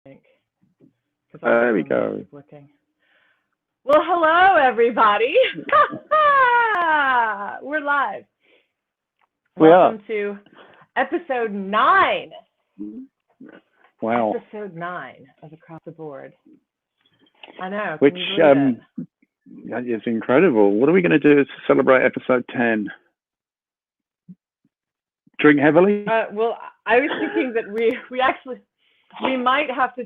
think. There we go. Well, hello, everybody. We're live. Welcome to episode 9. Wow. Episode 9 of Across the Board. I know. Which is incredible. What are we going to do to celebrate episode 10? Drink heavily? Well, I was thinking that we might have to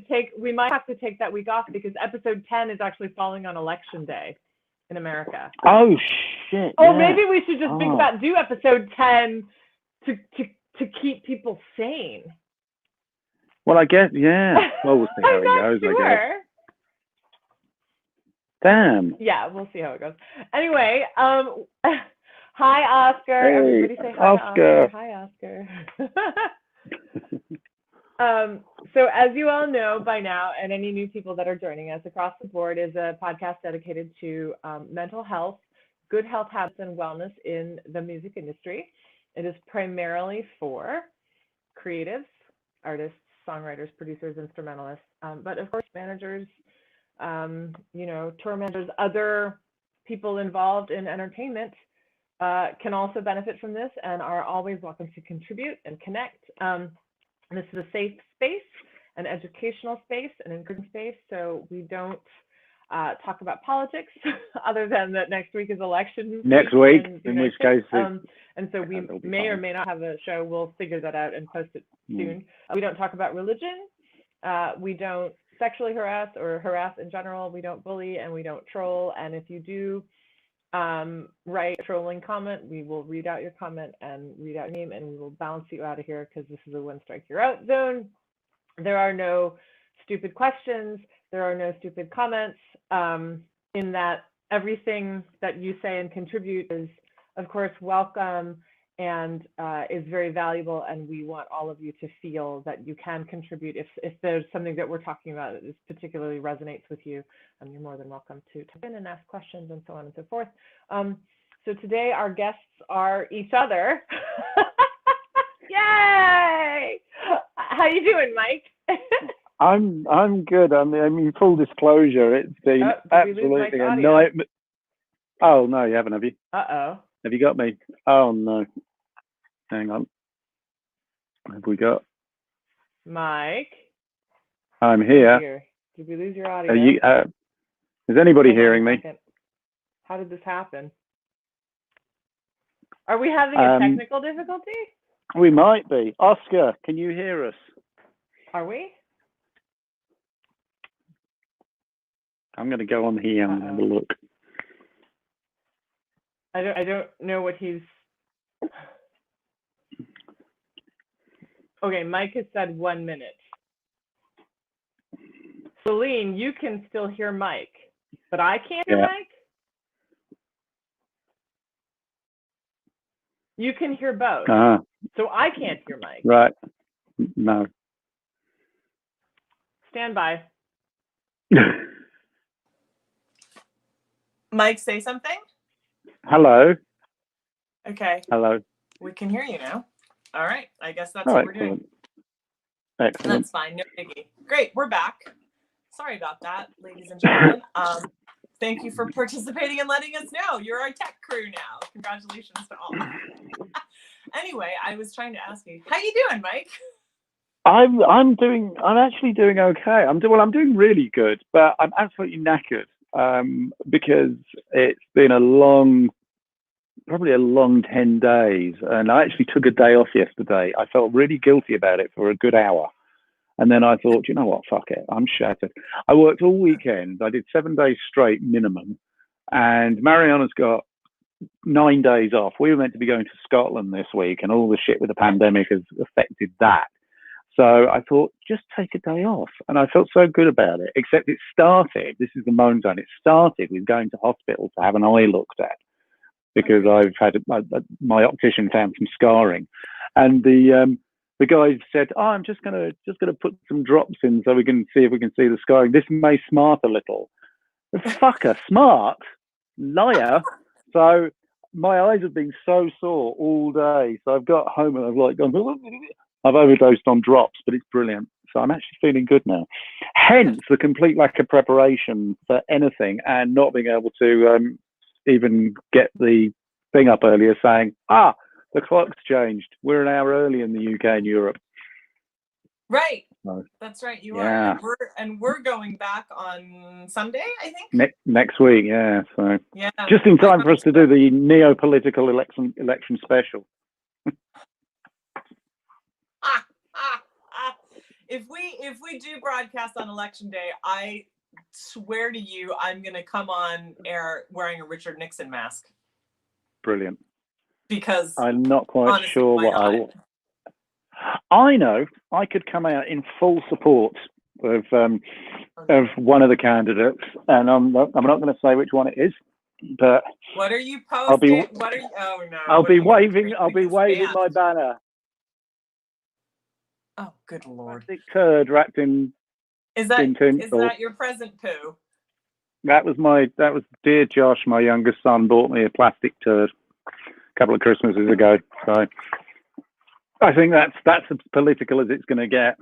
take that week off because episode 10 is actually falling on election day in America. Oh shit! Oh, yeah. Maybe we should just think about do episode 10 to keep people sane. Well, I guess Well, we'll see how it goes. Sure. I guess. Damn. Yeah, we'll see how it goes. Anyway, hi Oscar. Hey, everybody say hi Oscar. To Oscar. Hi Oscar. So as you all know by now, and any new people that are joining us, Across the Board is a podcast dedicated to mental health, good health habits, and wellness in the music industry. It is primarily for creatives, artists, songwriters, producers, instrumentalists, but of course managers, tour managers, other people involved in entertainment can also benefit from this and are always welcome to contribute and connect. This is a safe space, an educational space, an encouraging space, so we don't talk about politics other than that next week is election next week, in which case and so we may or may not have a show. We'll figure that out and post it soon. We don't talk about religion. We don't sexually harass or harass in general. We don't bully and we don't troll. And if you do write a trolling comment, we will read out your comment and read out your name, and we will bounce you out of here because this is a one strike you're out zone. There are no stupid questions. There are no stupid comments. In that everything that you say and contribute is, of course, welcome and is very valuable, and we want all of you to feel that you can contribute. If there's something that we're talking about that is particularly resonates with you, you're more than welcome to type in and ask questions and so on and so forth. So today our guests are each other. Yay! How you doing, Mike? I'm good. I mean, full disclosure, it's been absolutely a nightmare. Oh no, you haven't, have you? Uh-oh. Have you got me? Oh no. Hang on. Have we got Mike? I'm here. Did we lose your audio? Are you, is anybody hearing me? How did this happen? Are we having a technical difficulty? We might be. Oscar, can you hear us? Are we? I'm going to go on here and have a look. I don't know what he's. Okay, Mike has said 1 minute. Celine, you can still hear Mike, but I can't hear Mike? You can hear both. So I can't hear Mike. Right. No. Stand by. Mike, say something. Hello. Okay. Hello. We can hear you now. All right. I guess that's what we're doing. Excellent. That's fine. No biggie. Great. We're back. Sorry about that, ladies and gentlemen. Thank you for participating and letting us know. You're our tech crew now. Congratulations to all. Anyway, I was trying to ask you, how you doing, Mike? I'm actually doing okay. I'm doing really good, but I'm absolutely knackered because it's been probably a long 10 days, and I actually took a day off yesterday. I felt really guilty about it for a good hour, and then I thought, you know what, fuck it, I'm shattered. I worked all weekend. I did 7 days straight minimum, and Mariana's got 9 days off. We were meant to be going to Scotland this week, and all the shit with the pandemic has affected that. So I thought, just take a day off. And I felt so good about it, except it started, this is the moan zone, it started with going to hospital to have an eye looked at because I've had, my optician found some scarring. And the guy said, I'm just gonna put some drops in so we can see if we can see the scarring. This may smart a little. The fucker, smart? Liar. So my eyes have been so sore all day. So I've got home and I've like gone, I've overdosed on drops, but it's brilliant. So I'm actually feeling good now. Hence the complete lack of preparation for anything and not being able to even get the thing up earlier saying, the clock's changed. We're an hour early in the UK and Europe. Right. So, that's right. You yeah. are. And we're going back on Sunday, I think. Next week, yeah. So yeah. just in time for us to do the neo-political election special. If we do broadcast on election day, I swear to you, I'm going to come on air wearing a Richard Nixon mask. Brilliant. Because I'm not quite honestly, sure what I know. I could come out in full support of one of the candidates, and I'm not going to say which one it is, but what are you posting? What are you? Oh no! I'll be waving my banner. Oh, good Lord! Plastic turd wrapped in. Is that your present poo? That was dear Josh, my youngest son, bought me a plastic turd a couple of Christmases ago. So I think that's as political as it's going to get.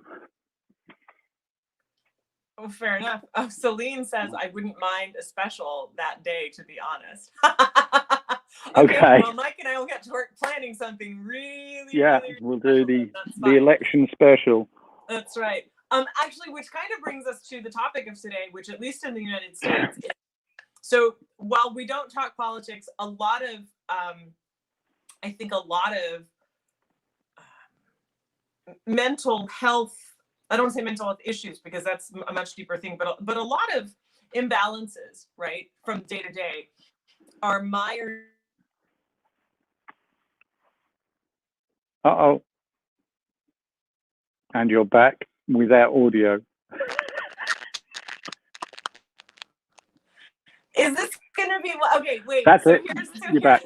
Oh, fair enough. Oh, Celine says I wouldn't mind a special that day, to be honest. Okay. Well, Mike and I will get to work planning something really. We'll do the election special. That's right. Actually, which kind of brings us to the topic of today, which at least in the United States is, so while we don't talk politics, a lot of mental health, I don't want to say mental health issues because that's a much deeper thing, but a lot of imbalances, right, from day to day are mired. Uh-oh. And you're back without audio. Is this going to be okay? Wait. That's it. You're back.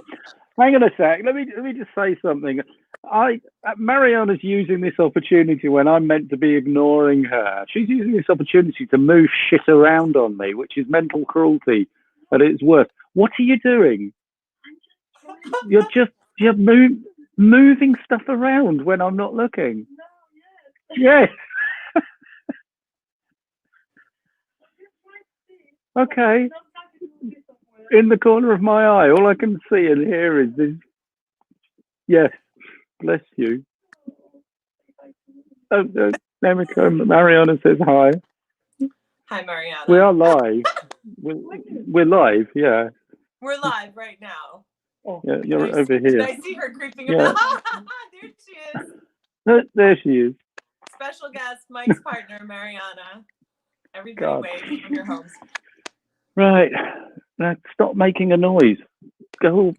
Hang on a sec. Let me just say something. Mariana's using this opportunity when I'm meant to be ignoring her. She's using this opportunity to move shit around on me, which is mental cruelty at its worst. What are you doing? You're moving stuff around when I'm not looking. Yes. Okay. In the corner of my eye, all I can see and hear is this. Yes. Bless you. Emiko, Mariana says hi. Hi, Mariana. We are live. We're live, yeah. We're live right now. Yeah, you're over here. I see her creeping about. There she is. There she is. Special guest, Mike's partner, Mariana. Everybody wave from your homes. Right. Now stop making a noise. Go.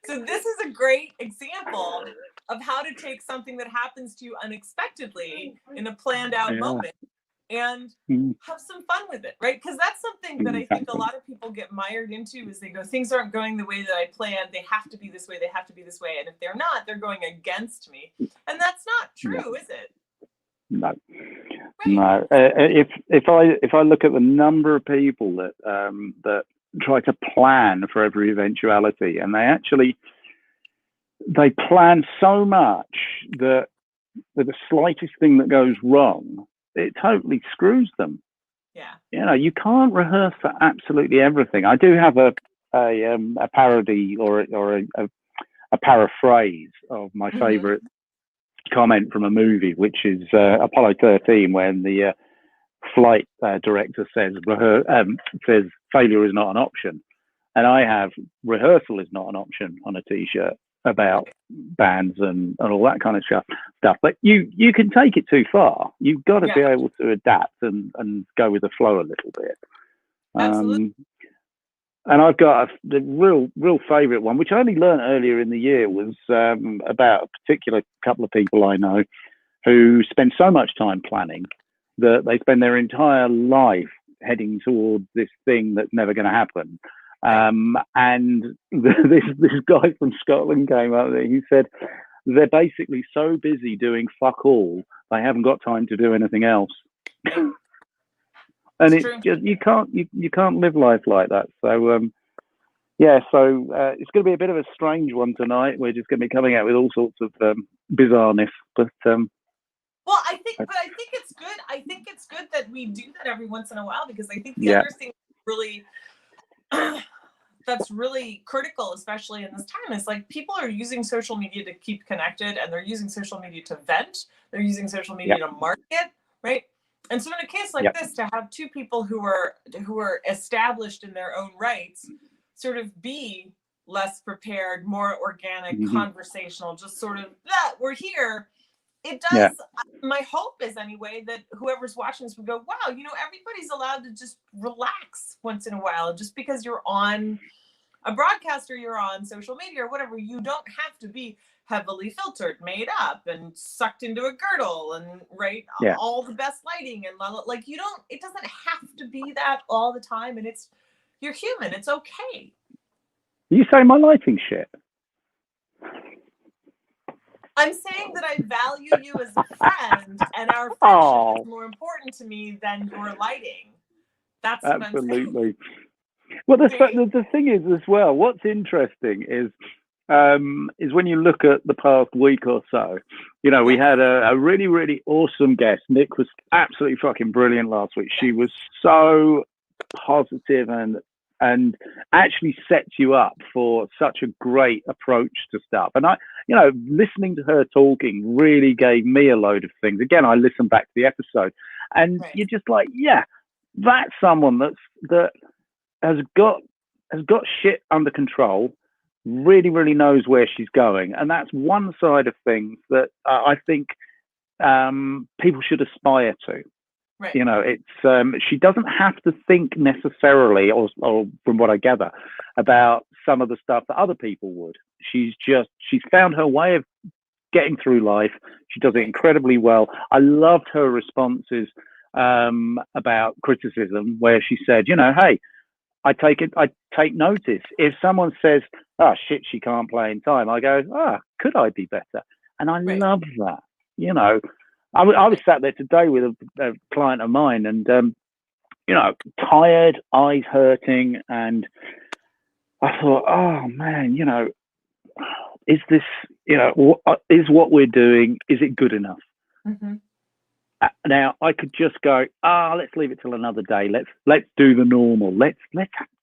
So this is a great example of how to take something that happens to you unexpectedly in a planned out moment and have some fun with it, right? Because that's something that I think a lot of people get mired into is they go, things aren't going the way that I planned. They have to be this way. They have to be this way. And if they're not, they're going against me. And that's not true, is it? No. Right. No. If I look at the number of people that try to plan for every eventuality, and they plan so much that the slightest thing that goes wrong, it totally screws them. Yeah. You know, you can't rehearse for absolutely everything. I do have a parody or a paraphrase of my favorite comment from a movie, which is Apollo 13, when the flight director says failure is not an option, and I have rehearsal is not an option on a t-shirt about bands and all that kind of stuff. But you can take it too far. You've got to be able to adapt and go with the flow a little bit. Absolutely. And I've got the real favourite one, which I only learned earlier in the year, was about a particular couple of people I know who spend so much time planning that they spend their entire life heading towards this thing that's never going to happen. And this guy from Scotland came up there. He said they're basically so busy doing fuck all, they haven't got time to do anything else. And you can't live life like that. So it's going to be a bit of a strange one tonight. We're just going to be coming out with all sorts of bizarreness. But well, I think it's good. I think it's good that we do that every once in a while, because I think the yeah, other thing really that's really critical, especially in this time, is like people are using social media to keep connected, and they're using social media to vent. They're using social media to market, right? And so in a case like this, to have two people who are established in their own rights sort of be less prepared, more organic, conversational, just sort of we're here. It does. My hope is anyway that whoever's watching this would go, wow, you know, everybody's allowed to just relax once in a while. Just because you're on a broadcast or you're on social media or whatever, you don't have to be heavily filtered, made up, and sucked into a girdle, and all the best lighting, and like, you don't, it doesn't have to be that all the time, and you're human. It's okay. You say my lighting shit? I'm saying that I value you as a friend, and our friendship is more important to me than your lighting. That's what I'm saying. Well, the thing is as well, what's interesting is when you look at the past week or so, you know, we had a really, really awesome guest. Nick was absolutely fucking brilliant last week. She was so positive and actually sets you up for such a great approach to stuff. And I, you know, listening to her talking really gave me a load of things. Again, I listened back to the episode, and you're just like, yeah, that's someone that has got shit under control, really, really knows where she's going. And that's one side of things that I think people should aspire to. Right. You know, it's she doesn't have to think necessarily, or from what I gather, about some of the stuff that other people would. She's found her way of getting through life. She does it incredibly well. I loved her responses about criticism, where she said, you know, hey, I take notice. If someone says, oh shit, she can't play in time, I go, could I be better? And I love that. You know, I was sat there today with a client of mine, and you know, tired, eyes hurting, and I thought, oh man, you know, is this, you know, is what we're doing, is it good enough? Now I could just go, let's leave it till another day. Let's do the normal. Let's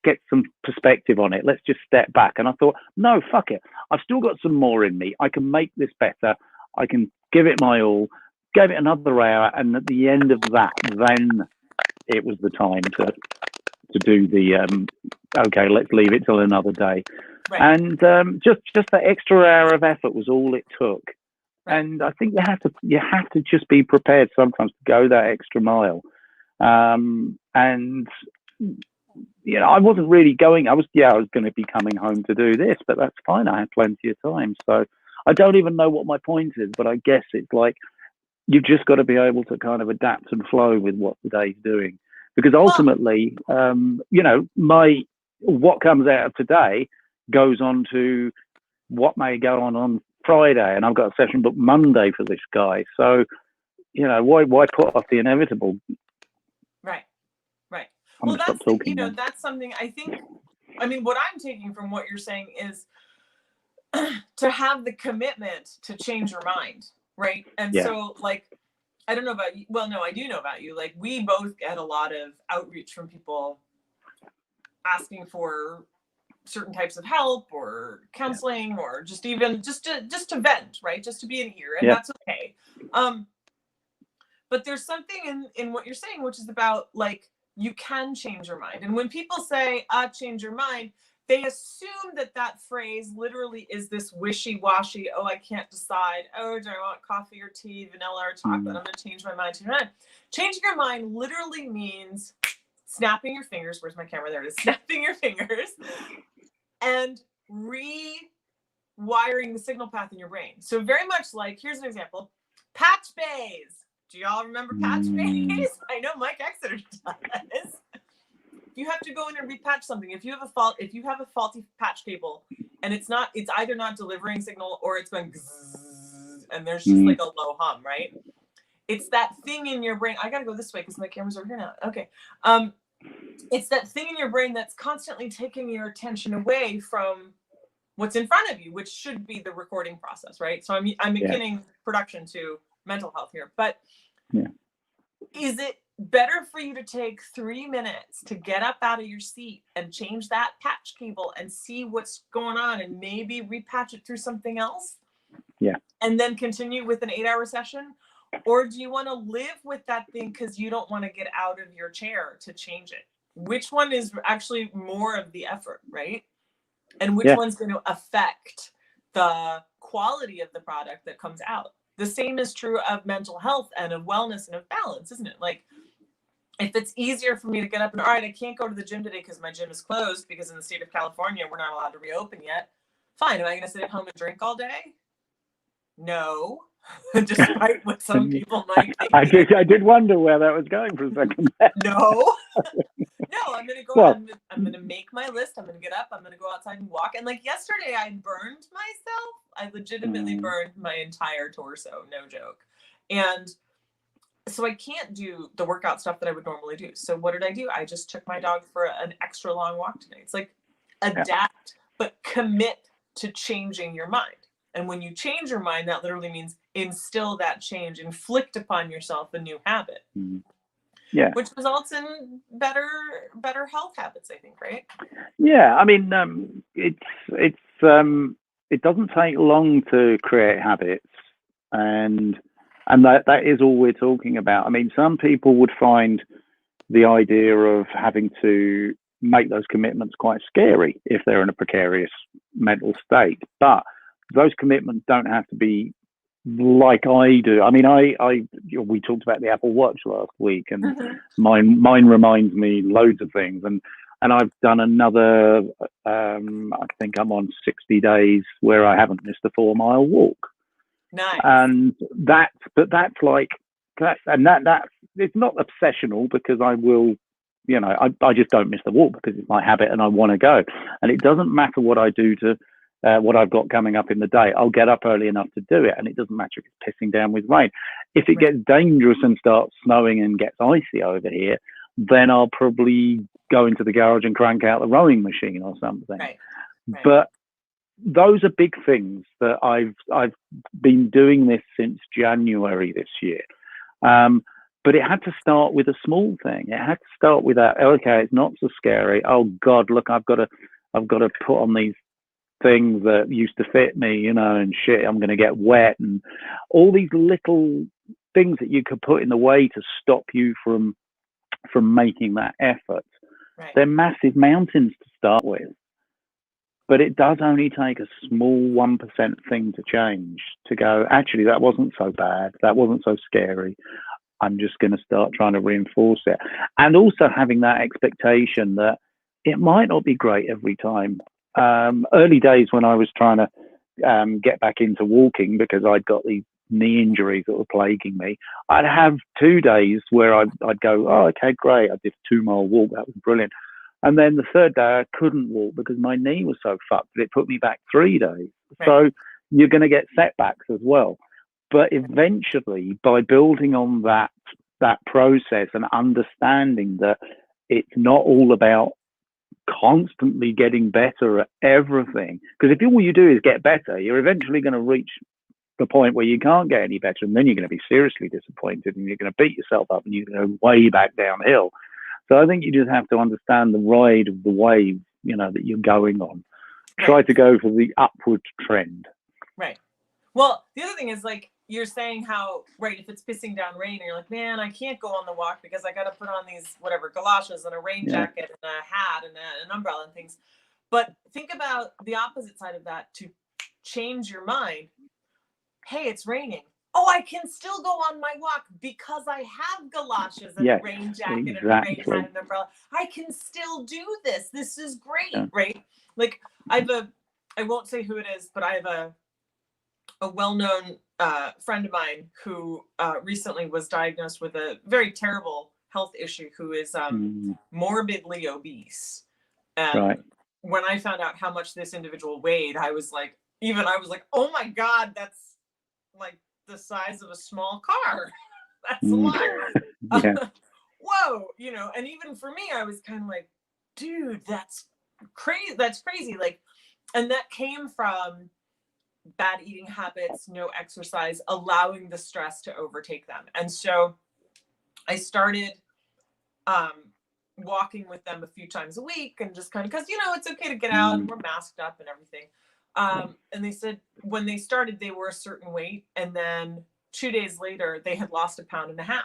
get some perspective on it. Let's just step back. And I thought, no, fuck it. I've still got some more in me. I can make this better. I can give it my all. Gave it another hour, and at the end of that, then it was the time to do the okay, let's leave it till another day. And just that extra hour of effort was all it took. And I think you have to just be prepared sometimes to go that extra mile. And you know, I wasn't really going. I was going to be coming home to do this, but that's fine. I had plenty of time, so I don't even know what my point is. But I guess it's like, you've just got to be able to kind of adapt and flow with what the day's doing, because ultimately, you know, what comes out of today goes on to what may go on Friday, and I've got a session booked Monday for this guy. So, you know, why put off the inevitable? Right. Well, that's something I think. I mean, what I'm taking from what you're saying is to have the commitment to change your mind. Right. And so, like, I don't know about you. Well, no, I do know about you. Like, we both get a lot of outreach from people asking for certain types of help or counseling, or just even just to vent, right? Just to be an ear, and that's okay. But there's something in what you're saying, which is about, like, you can change your mind. And when people say, change your mind, they assume that phrase literally is this wishy-washy, oh, I can't decide. Oh, do I want coffee or tea, vanilla or chocolate? I'm going to change my mind. Changing your mind literally means snapping your fingers. Where's my camera? There it is. Snapping your fingers and rewiring the signal path in your brain. So very much like, here's an example. Patch bays. Do y'all remember patch bays? I know Mike Exeter does. You have to go in and repatch something. If you have a faulty patch cable, and it's either not delivering signal, or it's going zzz, and there's just like a low hum, right? It's that thing in your brain. I gotta go this way because my camera's over here now. Okay. It's that thing in your brain that's constantly taking your attention away from what's in front of you, which should be the recording process, right? So I'm akinning production to mental health here, but is it better for you to take 3 minutes to get up out of your seat and change that patch cable and see what's going on and maybe repatch it through something else? Yeah. And then continue with an 8-hour session? Or do you want to live with that thing because you don't want to get out of your chair to change it? Which one is actually more of the effort, right? And which one's going to affect the quality of the product that comes out? The same is true of mental health and of wellness and of balance, isn't it? Like, if it's easier for me to get up and, all right, I can't go to the gym today because my gym is closed because in the state of California, we're not allowed to reopen yet. Fine. Am I going to sit at home and drink all day? No. Despite what some people might think. I did wonder where that was going for a second. No. No, I'm going to go, well, I'm going to make my list. I'm going to get up. I'm going to go outside and walk. And like yesterday, I burned myself. I legitimately burned my entire torso. No joke. And so I can't do the workout stuff that I would normally do. So what did I do? I just took my dog for an extra long walk today. It's like adapt, but commit to changing your mind. And when you change your mind, that literally means instill that change, inflict upon yourself a new habit. Yeah. Which results in better health habits, I think, right? Yeah, I mean, it doesn't take long to create habits, and that is all we're talking about. I mean, some people would find the idea of having to make those commitments quite scary if they're in a precarious mental state, but those commitments don't have to be like I do. I mean, we talked about the Apple Watch last week, and mine reminds me loads of things, and I've done another. I think I'm on 60 days where I haven't missed a 4-mile walk. Nice. And that's it's not obsessional because I will, I just don't miss the walk because it's my habit and I want to go, and it doesn't matter what I do to. What I've got coming up in the day, I'll get up early enough to do it, and it doesn't matter if it's pissing down with rain. If it gets dangerous and starts snowing and gets icy over here, then I'll probably go into the garage and crank out the rowing machine or something. Right. But those are big things that I've been doing this since January this year. But it had to start with a small thing. It had to start with that. Okay, it's not so scary. Oh God, look, I've got to put on these things that used to fit me, and shit, I'm going to get wet, and all these little things that you could put in the way to stop you from making that effort. Right. They're massive mountains to start with, but it does only take a small 1% thing to change, to go, actually, that wasn't so bad, that wasn't so scary, I'm just going to start trying to reinforce it. And also having that expectation that it might not be great every time. Early days when I was trying to get back into walking because I'd got these knee injuries that were plaguing me, I'd have 2 days where I'd go, oh, okay, great, I did a 2-mile walk, that was brilliant. And then the third day I couldn't walk because my knee was so fucked that it put me back 3 days. Right. So you're going to get setbacks as well. But eventually, by building on that process and understanding that it's not all about constantly getting better at everything, because if all you do is get better, you're eventually going to reach the point where you can't get any better, and then you're going to be seriously disappointed and you're going to beat yourself up and you're going to go way back downhill. So I think you just have to understand the ride of the wave, that you're going on. Right. Try to go for the upward trend. Right. Well, the other thing is, like, you're saying how, right, if it's pissing down rain and you're like, man, I can't go on the walk because I got to put on these, whatever, galoshes and a rain jacket and a hat and an umbrella and things. But think about the opposite side of that to change your mind. Hey, it's raining. Oh, I can still go on my walk because I have galoshes and a rain jacket and a rain hat and an umbrella. I can still do this. This is great, right? Like, I won't say who it is, but I have a well-known friend of mine who recently was diagnosed with a very terrible health issue, who is morbidly obese. And when I found out how much this individual weighed, I was like, oh my God, that's like the size of a small car. That's a lot. Whoa, and even for me, I was kind of like, dude, that's crazy. Like, And that came from bad eating habits, no exercise, allowing the stress to overtake them. And so I started walking with them a few times a week, and just kind of, because, you know, it's okay to get out and we're masked up and everything. And they said when they started, they were a certain weight. And then 2 days later, they had lost 1.5 pounds.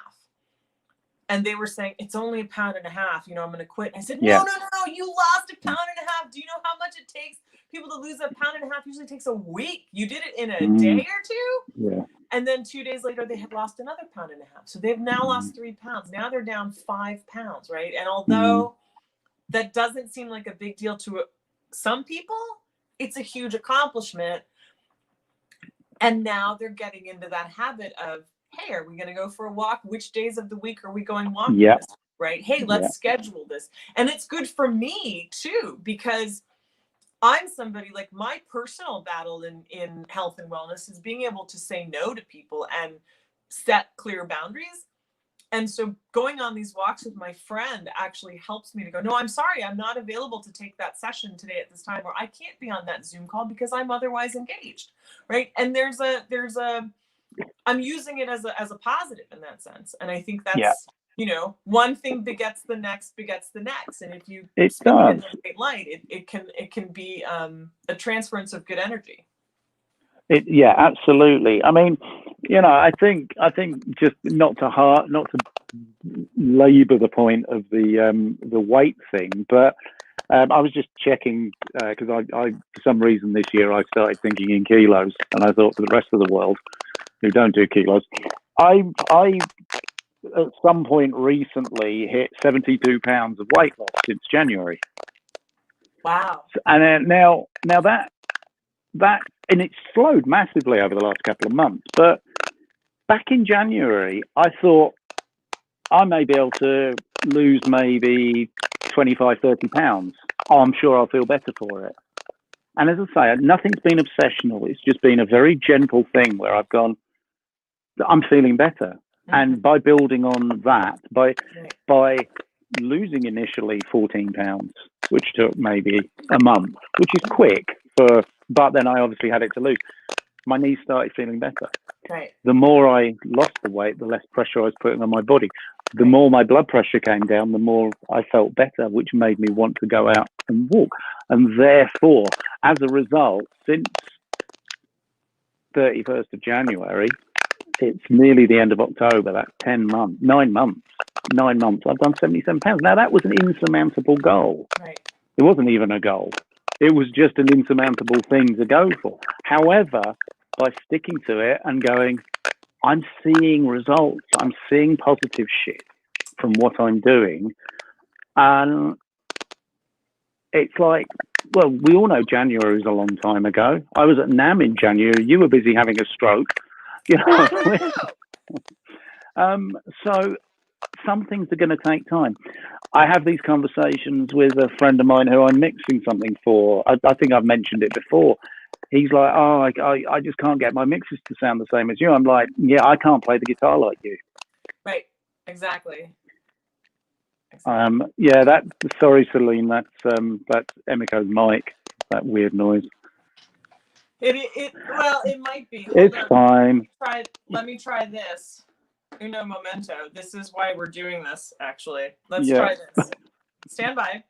And they were saying, it's only 1.5 pounds, you know, I'm going to quit. I said, no, you lost 1.5 pounds. Do you know how much it takes people to lose 1.5 pounds? Usually takes a week. You did it in a day or two. Yeah. And then 2 days later, they had lost another 1.5 pounds. So they've now lost 3 pounds. Now they're down 5 pounds, right? And although that doesn't seem like a big deal to some people, it's a huge accomplishment. And now they're getting into that habit of, hey, are we going to go for a walk? Which days of the week are we going walking? Yeah. This week, right? Hey, let's schedule this. And it's good for me too, because I'm somebody, like, my personal battle in health and wellness is being able to say no to people and set clear boundaries. And so going on these walks with my friend actually helps me to go, no, I'm sorry, I'm not available to take that session today at this time, or I can't be on that Zoom call because I'm otherwise engaged, right? And I'm using it as a positive in that sense. And I think that's, you know, one thing begets the next. And if you speak it in the right light, it can be a transference of good energy. Yeah, absolutely. I mean, you know, I think just not to labor the point of the weight thing, but I was just checking because I for some reason this year I started thinking in kilos, and I thought for the rest of the world who don't do kilos, I at some point recently hit 72 pounds of weight loss since January. Wow. And now that and it's slowed massively over the last couple of months. But back in January, I thought I may be able to lose maybe 25, 30 pounds. Oh, I'm sure I'll feel better for it. And as I say, nothing's been obsessional. It's just been a very gentle thing where I've gone, I'm feeling better. And by building on that, by losing initially 14 pounds, which took maybe a month, which is quick but then I obviously had it to lose. My knees started feeling better. Right. The more I lost the weight, the less pressure I was putting on my body. The more my blood pressure came down, the more I felt better, which made me want to go out and walk. And therefore, as a result, since 31st of January, it's nearly the end of October, that's 9 months. 9 months, I've done 77 pounds. Now, that was an insurmountable goal. Right. It wasn't even a goal. It was just an insurmountable thing to go for. However, by sticking to it and going, I'm seeing results. I'm seeing positive shit from what I'm doing. And it's like, well, we all know January was a long time ago. I was at NAM in January. You were busy having a stroke. You know? So some things are going to take time. I have these conversations with a friend of mine who I'm mixing something for. I think I've mentioned it before. He's like, oh, I just can't get my mixes to sound the same as you. I'm like, yeah, I can't play the guitar like you. Right. Exactly. Yeah, sorry, Celine, that's Emiko's mic, that weird noise. Well, it might be. It's fine. Let me try this. Uno momento. This is why we're doing this, actually. Let's try this. Stand by.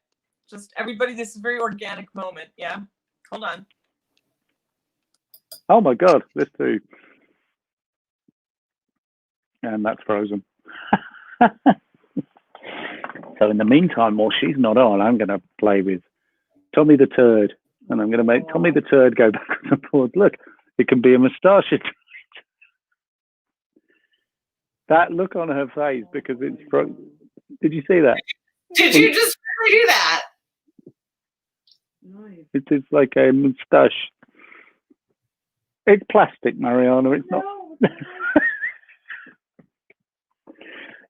Just everybody, this is a very organic moment. Yeah. Hold on. Oh my God, this too. And that's frozen. So in the meantime, while she's not on, I'm going to play with Tommy the Turd. And I'm going to make Tommy the Turd go backwards and forwards. Look, it can be a moustache. That look on her face because it's frozen. Did you see that? Did you just really do that? It is like a moustache. It's plastic, Mariana. It's not.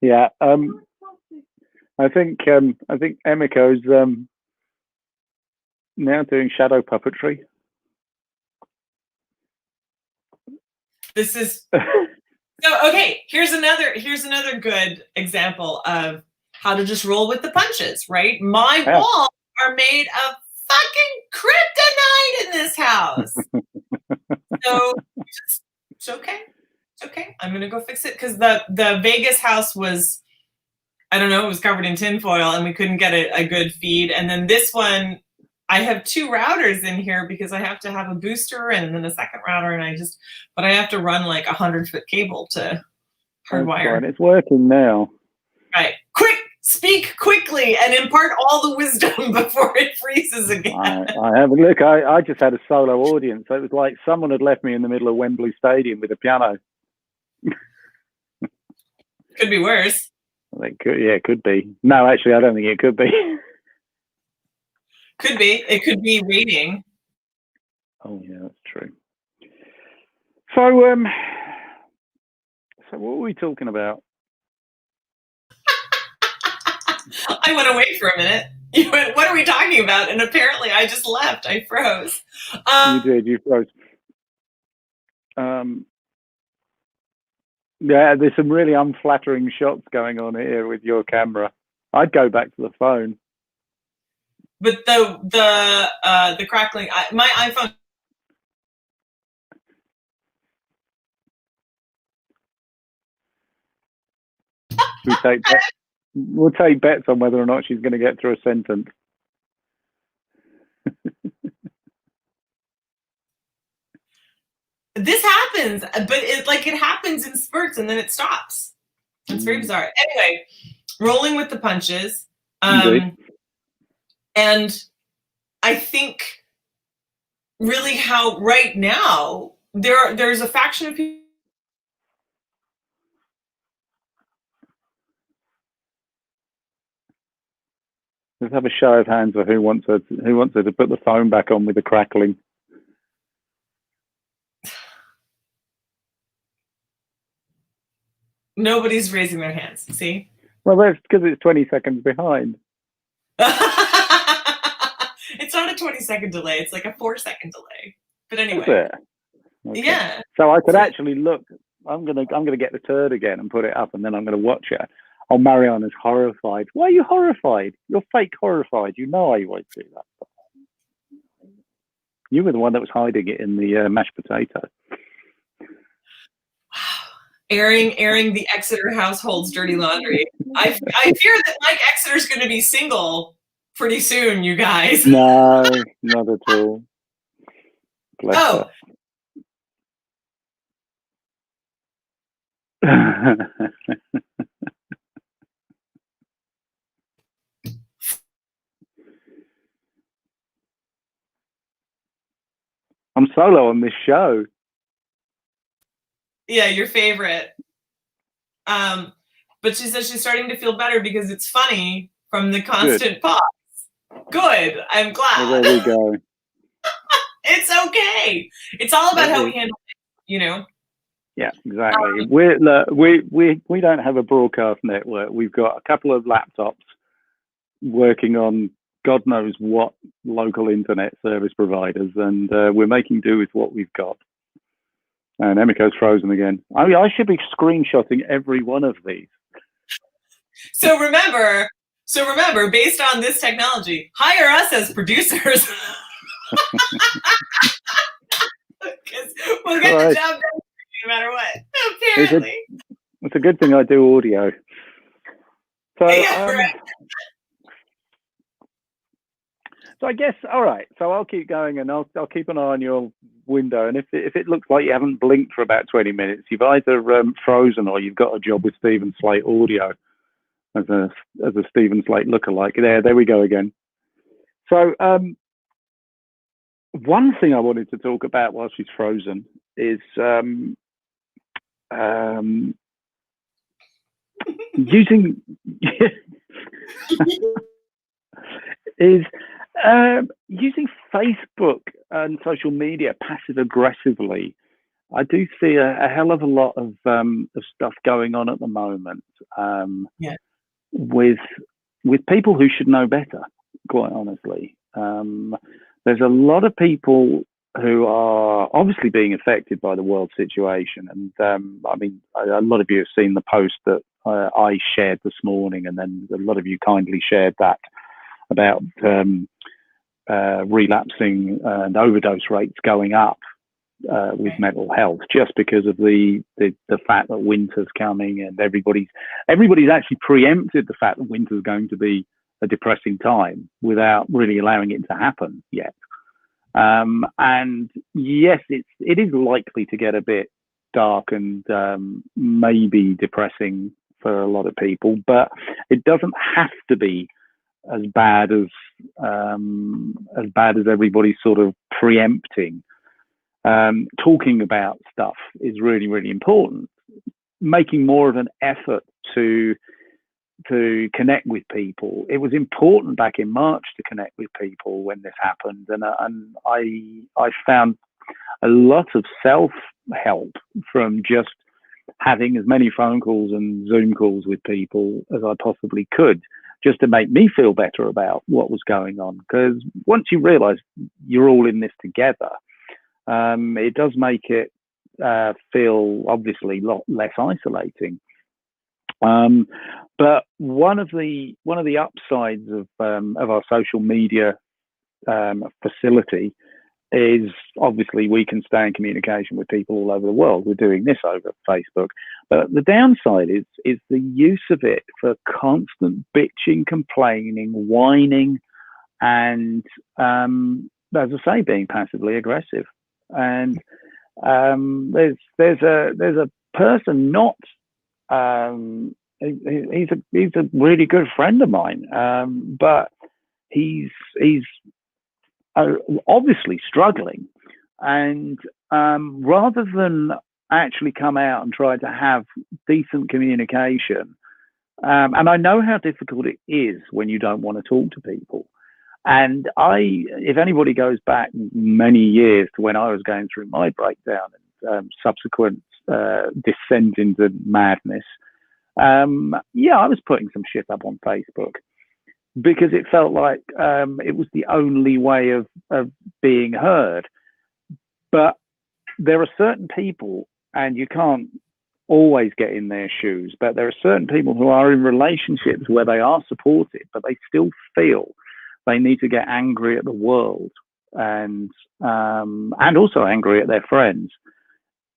Yeah. I think Emiko's now doing shadow puppetry. This is so okay. Here's another good example of how to just roll with the punches, right? My walls are made of fucking kryptonite in this house. So it's okay. It's okay. I'm gonna go fix it because the Vegas house was, I don't know, it was covered in tinfoil and we couldn't get a good feed. And then this one, I have 2 routers in here because I have to have a booster and then a second router, and but I have to run like 100-foot cable to hardwire. It's working now. Right. Quick, speak quickly and impart all the wisdom before it freezes again. I have. Look, I just had a solo audience. So it was like someone had left me in the middle of Wembley Stadium with a piano. Could be worse. It could be. No, actually, I don't think it could be. Could be. It could be waiting. Oh, yeah, that's true. So, so what were we talking about? I went away for a minute. You went, what are we talking about? And apparently I just left. I froze. You did. You froze. Yeah, there's some really unflattering shots going on here with your camera. I'd go back to the phone. But the crackling, my iPhone. We'll take bets on whether or not she's going to get through a sentence. This happens, but it happens in spurts and then it stops. It's very bizarre. Anyway, rolling with the punches. And I think really how right now there's a faction of people. Let's have a show of hands for who wants her to put the phone back on with the crackling. Nobody's raising their hands. See? Well, that's because it's 20 seconds behind. It's not a 20-second delay. It's like a 4-second delay. But anyway. Is it? Okay. Yeah. So I could actually look. I'm gonna get the turd again and put it up, and then I'm gonna watch it. Oh, Mariana's horrified. Why are you horrified? You're fake horrified. You know I won't do that. You were the one that was hiding it in the mashed potato. Airing the Exeter household's dirty laundry. I fear that Mike Exeter's going to be single pretty soon, you guys. No, not at all. Bless her. I'm solo on this show. Yeah, your favorite. But she says she's starting to feel better because it's funny from the constant pause. Good. I'm glad. Well, there we go. It's okay. It's all about how we handle it, you know? Yeah, exactly. We don't have a broadcast network. We've got a couple of laptops working on God knows what local internet service providers, and we're making do with what we've got. And Emiko's frozen again. I should be screenshotting every one of these. So remember, based on this technology, hire us as producers. Because we'll get the job done no matter what. Apparently. It's a good thing I do audio. So, yeah, right. So I guess, all right. So I'll keep going, and I'll keep an eye on your window. And if it looks like you haven't blinked for about 20 minutes, you've either frozen or you've got a job with Stephen Slate Audio as a Stephen Slate lookalike. There we go again. So one thing I wanted to talk about while she's frozen is using using Facebook and social media passive aggressively. I do see a hell of a lot of stuff going on at the moment with people who should know better, quite honestly. There's a lot of people who are obviously being affected by the world situation. And I mean, a lot of you have seen the post that I shared this morning, and then a lot of you kindly shared that about relapsing and overdose rates going up with mental health, just because of the fact that winter's coming, and everybody's actually preempted the fact that winter's going to be a depressing time without really allowing it to happen yet. And yes, it is likely to get a bit dark and maybe depressing for a lot of people, but it doesn't have to be as bad as everybody's sort of preempting. Talking about stuff is really, really important. Making more of an effort to connect with people. It was important back in March to connect with people when this happened, and I found a lot of self-help from just having as many phone calls and Zoom calls with people as I possibly could, just to make me feel better about what was going on. Because once you realize you're all in this together, it does make it feel obviously a lot less isolating. But one of the upsides of our social media facility is obviously we can stay in communication with people all over the world. We're doing this over Facebook, but the downside is the use of it for constant bitching, complaining, whining, and as I say, being passively aggressive. And there's a person not. He's a really good friend of mine, but he's obviously struggling, and rather than actually come out and try to have decent communication, and I know how difficult it is when you don't want to talk to people. And if anybody goes back many years to when I was going through my breakdown and subsequent descent into madness, I was putting some shit up on Facebook because it felt like it was the only way of being heard. But there are certain people, and you can't always get in their shoes, but there are certain people who are in relationships where they are supported, but they still feel they need to get angry at the world and also angry at their friends.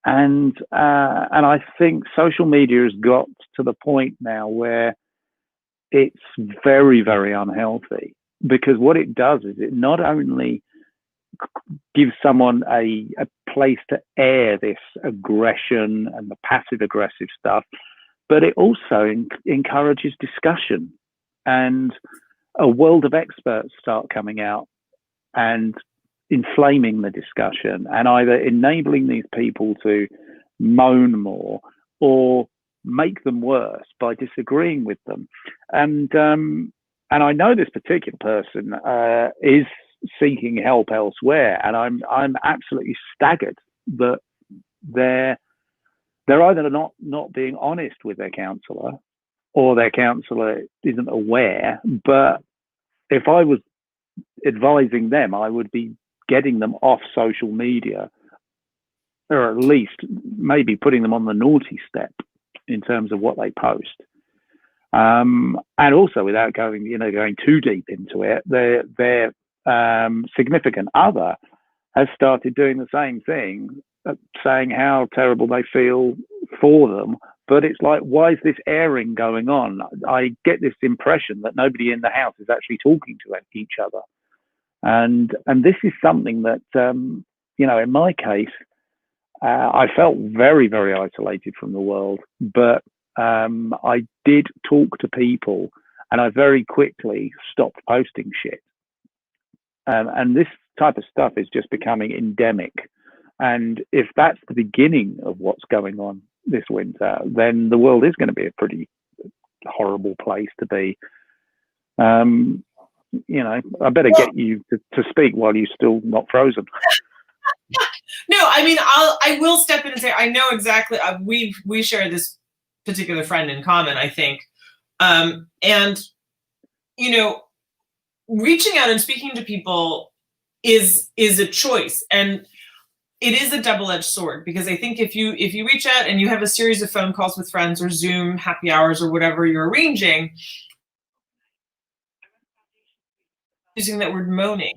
And I think social media has got to the point now where it's very, very unhealthy, because what it does is it not only gives someone a place to air this aggression and the passive aggressive stuff, but it also encourages discussion, and a world of experts start coming out and inflaming the discussion and either enabling these people to moan more or make them worse by disagreeing with them. And I know this particular person is seeking help elsewhere, and I'm absolutely staggered that they're either not being honest with their counsellor, or their counsellor isn't aware. But if I was advising them, I would be getting them off social media, or at least maybe putting them on the naughty step in terms of what they post. And also, without going too deep into it, their significant other has started doing the same thing, saying how terrible they feel for them. But it's like, why is this airing going on? I get this impression that nobody in the house is actually talking to each other. And this is something that, in my case, I felt very, very isolated from the world. But I did talk to people, and I very quickly stopped posting shit. And this type of stuff is just becoming endemic. And if that's the beginning of what's going on this winter, then the world is going to be a pretty horrible place to be. I better get you to speak while you're still not frozen. No, I mean, I will step in and say I know exactly. We share this particular friend in common, I think, and reaching out and speaking to people is a choice, and it is a double-edged sword, because I think if you reach out and you have a series of phone calls with friends or Zoom happy hours or whatever you're arranging, using that word moaning,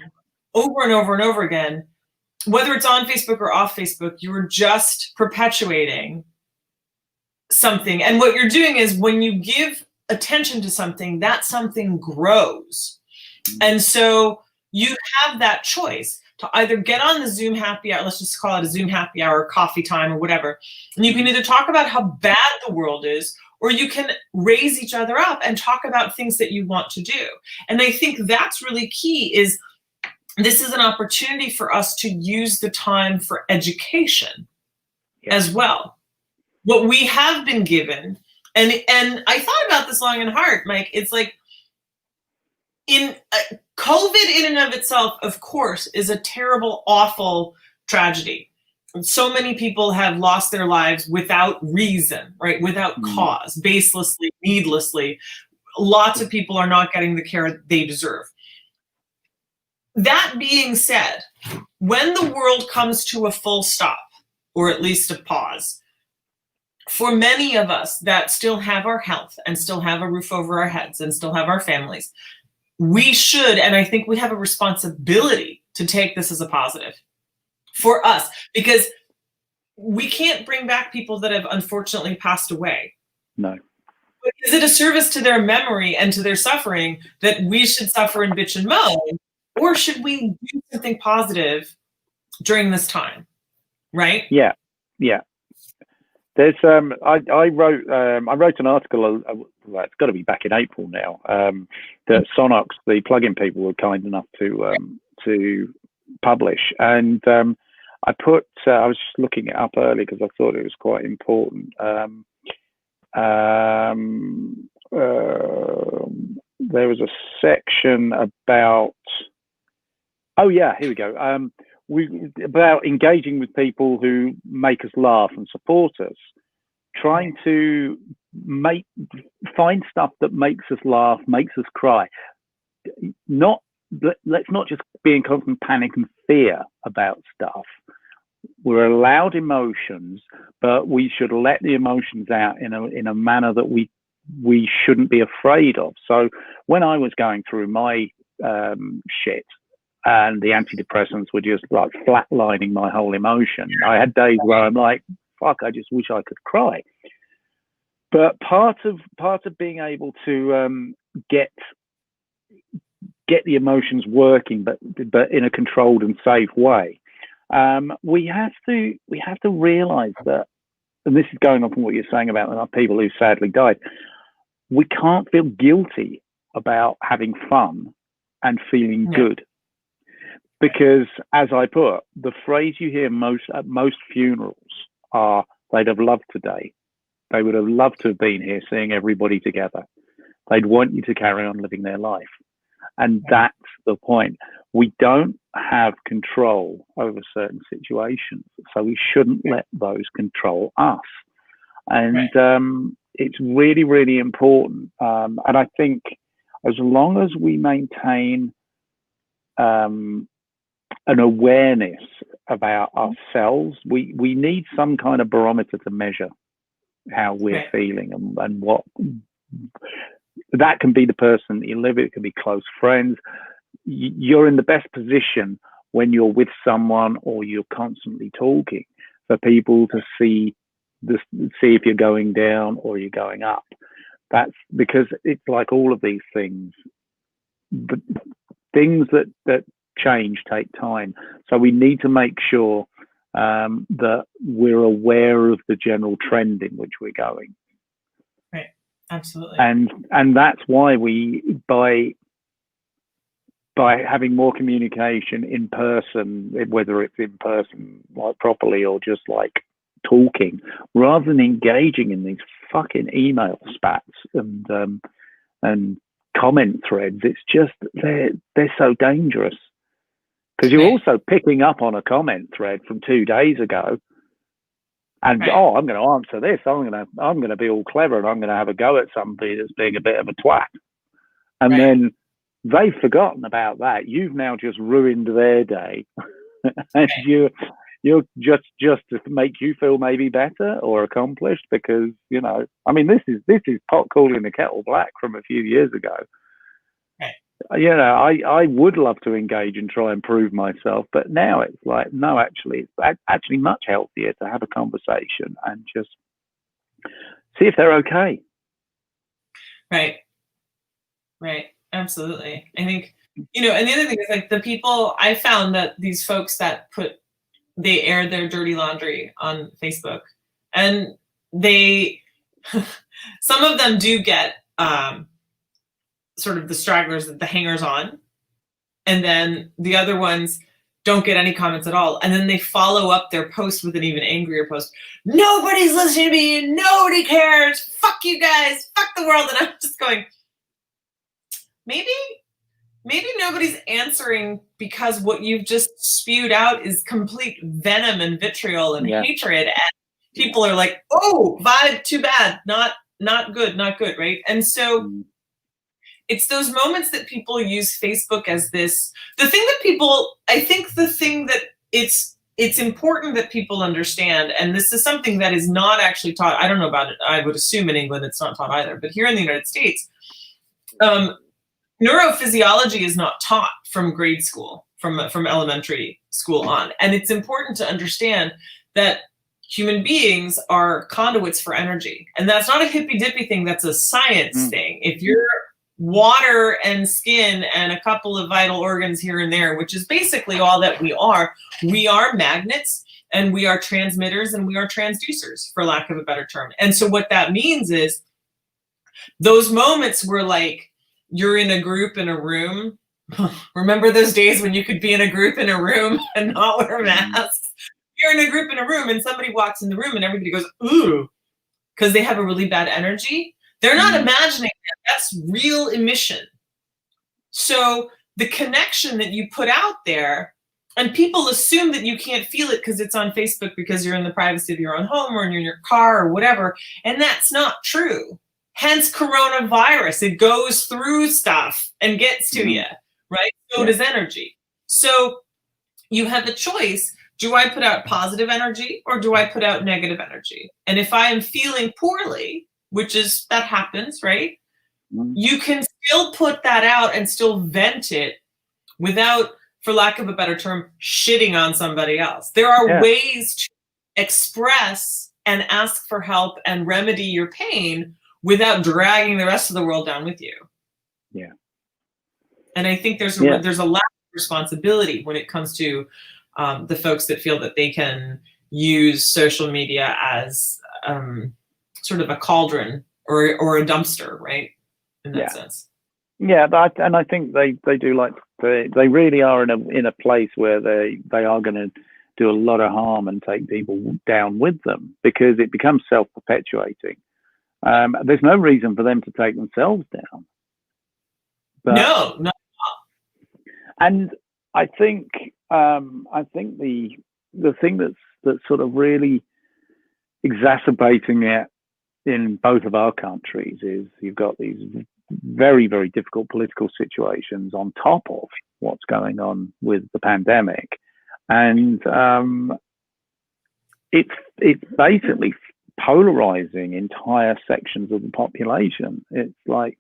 over and over and over again, whether it's on Facebook or off Facebook, you're just perpetuating something. And what you're doing is when you give attention to something, that something grows. And so you have that choice to either get on the Zoom happy hour, let's just call it a Zoom happy hour, coffee time or whatever. And you can either talk about how bad the world is, or you can raise each other up and talk about things that you want to do. And I think that's really key, is this is an opportunity for us to use the time for education as well. What we have been given, and I thought about this long and hard, Mike, it's like, in COVID in and of itself, of course, is a terrible, awful tragedy. So many people have lost their lives without reason, right? Without cause, baselessly, needlessly. Lots of people are not getting the care they deserve. That being said, when the world comes to a full stop, or at least a pause, for many of us that still have our health and still have a roof over our heads and still have our families, we should, and I think we have a responsibility to take this as a positive for us, because we can't bring back people that have unfortunately passed away. No. But is it a service to their memory and to their suffering that we should suffer and bitch and moan, or should we do something positive during this time? Right? Yeah. There's I wrote an article. Well, it's got to be back in April now. That Sonox, the plugin people, were kind enough to publish, and I was just looking it up early because I thought it was quite important. There was a section about. Oh yeah, here we go. About engaging with people who make us laugh and support us, trying to find stuff that makes us laugh, makes us cry. Let's not just be in constant panic and fear about stuff. We're allowed emotions, but we should let the emotions out in a manner that we shouldn't be afraid of. So when I was going through my shit, and the antidepressants were just like flatlining my whole emotion, I had days where I'm like, fuck, I just wish I could cry. But part of being able to get the emotions working, but in a controlled and safe way, we have to realize that, and this is going on from what you're saying about people who sadly died, we can't feel guilty about having fun and feeling good. Because, as I put, the phrase you hear at most funerals are, they'd have loved today. They would have loved to have been here seeing everybody together. They'd want you to carry on living their life. And that's the point. We don't have control over certain situations, so we shouldn't let those control us. And it's really, really important. And I think as long as we maintain an awareness about ourselves, we need some kind of barometer to measure how we're feeling, and what that can be. The person that you live with, it can be close friends. You're in the best position when you're with someone or you're constantly talking, for people to see if you're going down or you're going up. That's because it's like all of these things, the things that change take time. So we need to make sure that we're aware of the general trend in which we're going. Right, absolutely. And that's why we, by having more communication in person, whether it's in person like properly or just like talking, rather than engaging in these fucking email spats and comment threads, it's just they're so dangerous. Because you're also picking up on a comment thread from 2 days ago, and I'm going to answer this. I'm going to be all clever, and I'm going to have a go at somebody that's being a bit of a twat, and then they've forgotten about that. You've now just ruined their day, and you're just to make you feel maybe better or accomplished, because I mean this is pot calling the kettle black from a few years ago. you know, I would love to engage and try and prove myself, but now it's like, no, actually, it's actually much healthier to have a conversation and just see if they're okay. Right. Absolutely. I think, you know, and the other thing is like the people I found that these folks that they air their dirty laundry on Facebook, and they, some of them do get sort of the stragglers, the hangers on, and then the other ones don't get any comments at all. And then they follow up their post with an even angrier post. Nobody's listening to me. Nobody cares. Fuck you guys. Fuck the world. And I'm just going, maybe nobody's answering because what you've just spewed out is complete venom and vitriol and hatred. And people are like, oh, vibe, too bad. Not good, right? And so it's those moments that people use Facebook as this, I think the thing that it's important that people understand, and this is something that is not actually taught, I don't know about it, I would assume in England it's not taught either, but here in the United States, neurophysiology is not taught from grade school, from elementary school on. And it's important to understand that human beings are conduits for energy. And that's not a hippy-dippy thing, that's a science thing. If you're water and skin and a couple of vital organs here and there, which is basically all that we are magnets, and we are transmitters, and we are transducers, for lack of a better term. And so what that means is those moments where like you're in a group in a room. Remember those days when you could be in a group in a room and not wear masks? You're in a group in a room and somebody walks in the room and everybody goes, ooh, because they have a really bad energy. They're not imagining that. That's real emission. So the connection that you put out there, and people assume that you can't feel it because it's on Facebook because you're in the privacy of your own home or you're in your car or whatever. And that's not true. Hence coronavirus. It goes through stuff and gets to you, right? So does energy. So you have a choice. Do I put out positive energy or do I put out negative energy? And if I am feeling poorly, that happens, right? You can still put that out and still vent it without, for lack of a better term, shitting on somebody else. There are ways to express and ask for help and remedy your pain without dragging the rest of the world down with you. Yeah. And I think there's a lack of responsibility when it comes to the folks that feel that they can use social media as sort of a cauldron or a dumpster, right? In that sense. Yeah, and I think they do like they really are in a place where they are going to do a lot of harm and take people down with them, because it becomes self-perpetuating. There's no reason for them to take themselves down. But, no. And I think the thing that's sort of really exacerbating it in both of our countries is you've got these very, very difficult political situations on top of what's going on with the pandemic, and it's basically polarizing entire sections of the population. It's like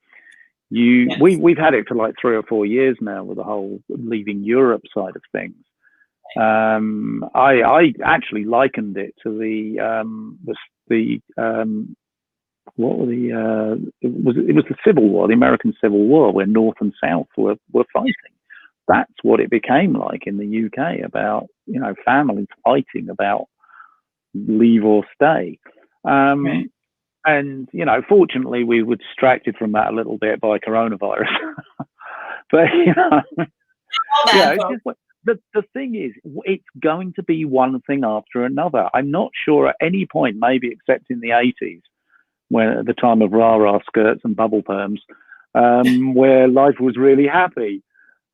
we've had it for like 3 or 4 years now with the whole leaving Europe side of things. I actually likened it to it was the Civil War, the American Civil War, where North and South were fighting. That's what it became like in the UK, about, you know, families fighting about leave or stay. Right. And, you know, fortunately we were distracted from that a little bit by coronavirus. But, you know, the thing is, it's going to be one thing after another. I'm not sure at any point, maybe except in the 80s, when at the time of rah-rah skirts and bubble perms, where life was really happy.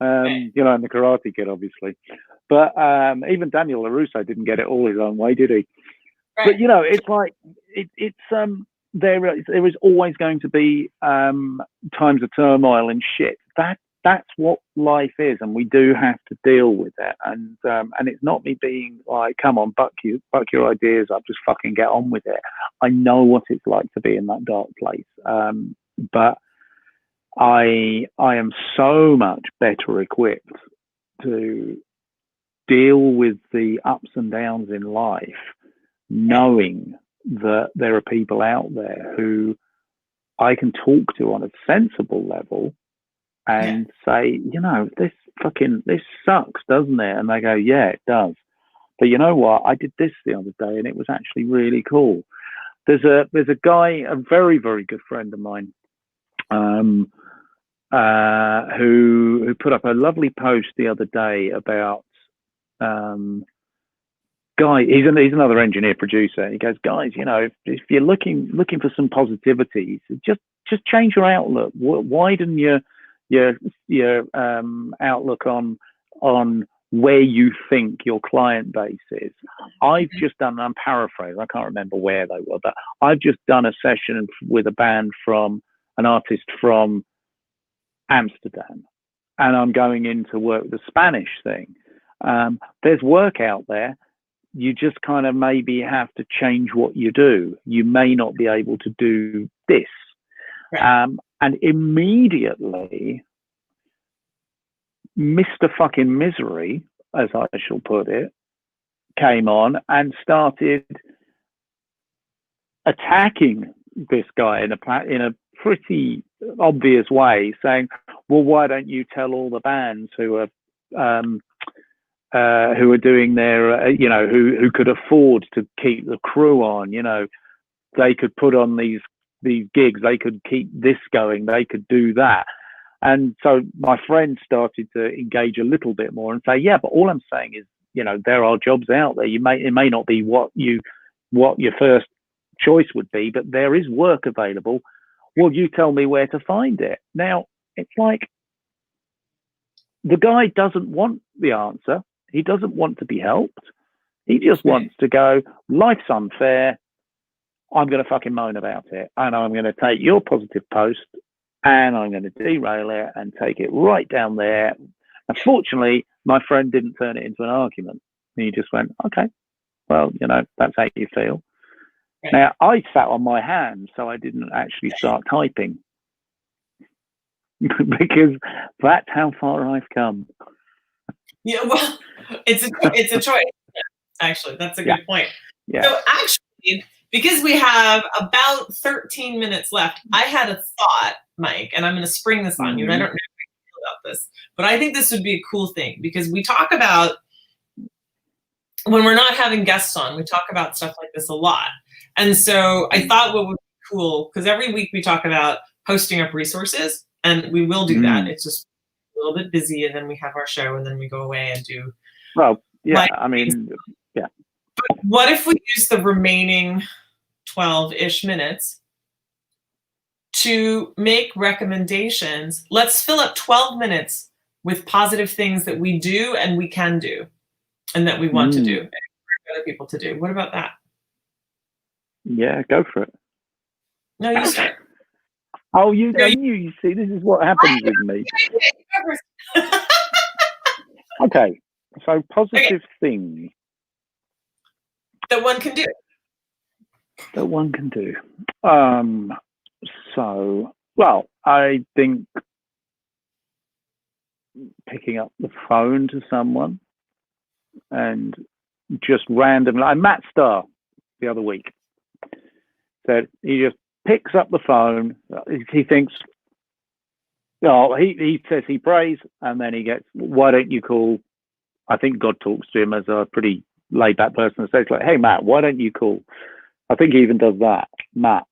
You know, and the Karate Kid, obviously. But even Daniel LaRusso didn't get it all his own way, did he? Right. But, you know, it's like, there is always going to be times of turmoil and shit. That's what life is, and we do have to deal with it. And it's not me being like, come on, buck your ideas up, just fucking get on with it. I know what it's like to be in that dark place. But I am so much better equipped to deal with the ups and downs in life, knowing that there are people out there who I can talk to on a sensible level and say, this sucks, doesn't it? And they go, yeah, it does. But you know what? I did this the other day and it was actually really cool. There's a guy, a very, very good friend of mine, who put up a lovely post the other day about guy. He's another engineer producer. He goes, guys, if you're looking for some positivity, just change your outlook. Widen your outlook on where you think your client base is. I've just done, I'm paraphrasing, I can't remember where they were, but I've just done a session with a band from an artist from Amsterdam, and I'm going in to work the Spanish thing. There's work out there. You just kind of maybe have to change what you do. You may not be able to do this. Right. And immediately, Mr. fucking Misery, as I shall put it, came on and started attacking this guy in a pretty obvious way, saying, well, why don't you tell all the bands who are doing their, who could afford to keep the crew on, they could put on these gigs, they could keep this going, they could do that. And so my friend started to engage a little bit more and say, yeah, but all I'm saying is, there are jobs out there. It may not be what your first choice would be, but there is work available. Well, you tell me where to find it. Now, it's like the guy doesn't want the answer. He doesn't want to be helped. He just wants to go, life's unfair. I'm going to fucking moan about it. And I'm going to take your positive post and I'm going to derail it and take it right down there. Unfortunately, my friend didn't turn it into an argument. He just went, okay, well, that's how you feel. Right. Now, I sat on my hands, so I didn't actually start typing because that's how far I've come. Yeah, well, it's a choice. Actually, that's a good point. Yeah. So actually, because we have about 13 minutes left, I had a thought, Mike, and I'm going to spring this on you. And I don't know how you feel about this, but I think this would be a cool thing because we talk about, when we're not having guests on, we talk about stuff like this a lot. And so I thought what would be cool, because every week we talk about posting up resources, and we will do that. It's just a little bit busy, and then we have our show, and then we go away and do. Well, yeah, yeah. But what if we use the remaining 12-ish minutes to make recommendations? Let's fill up 12 minutes with positive things that we do and we can do and that we want to do and other people to do. What about that? Yeah, go for it. No, you start. Oh, you see, this is what happens with me. Okay, so positive things that one can do. That one can do. So, well, I think picking up the phone to someone and just randomly, like Matt Starr the other week said he just picks up the phone. He thinks, he says he prays, and then he gets, why don't you call? I think God talks to him as a pretty laid back person and says, like, hey, Matt, why don't you call? I think he even does that. Matt,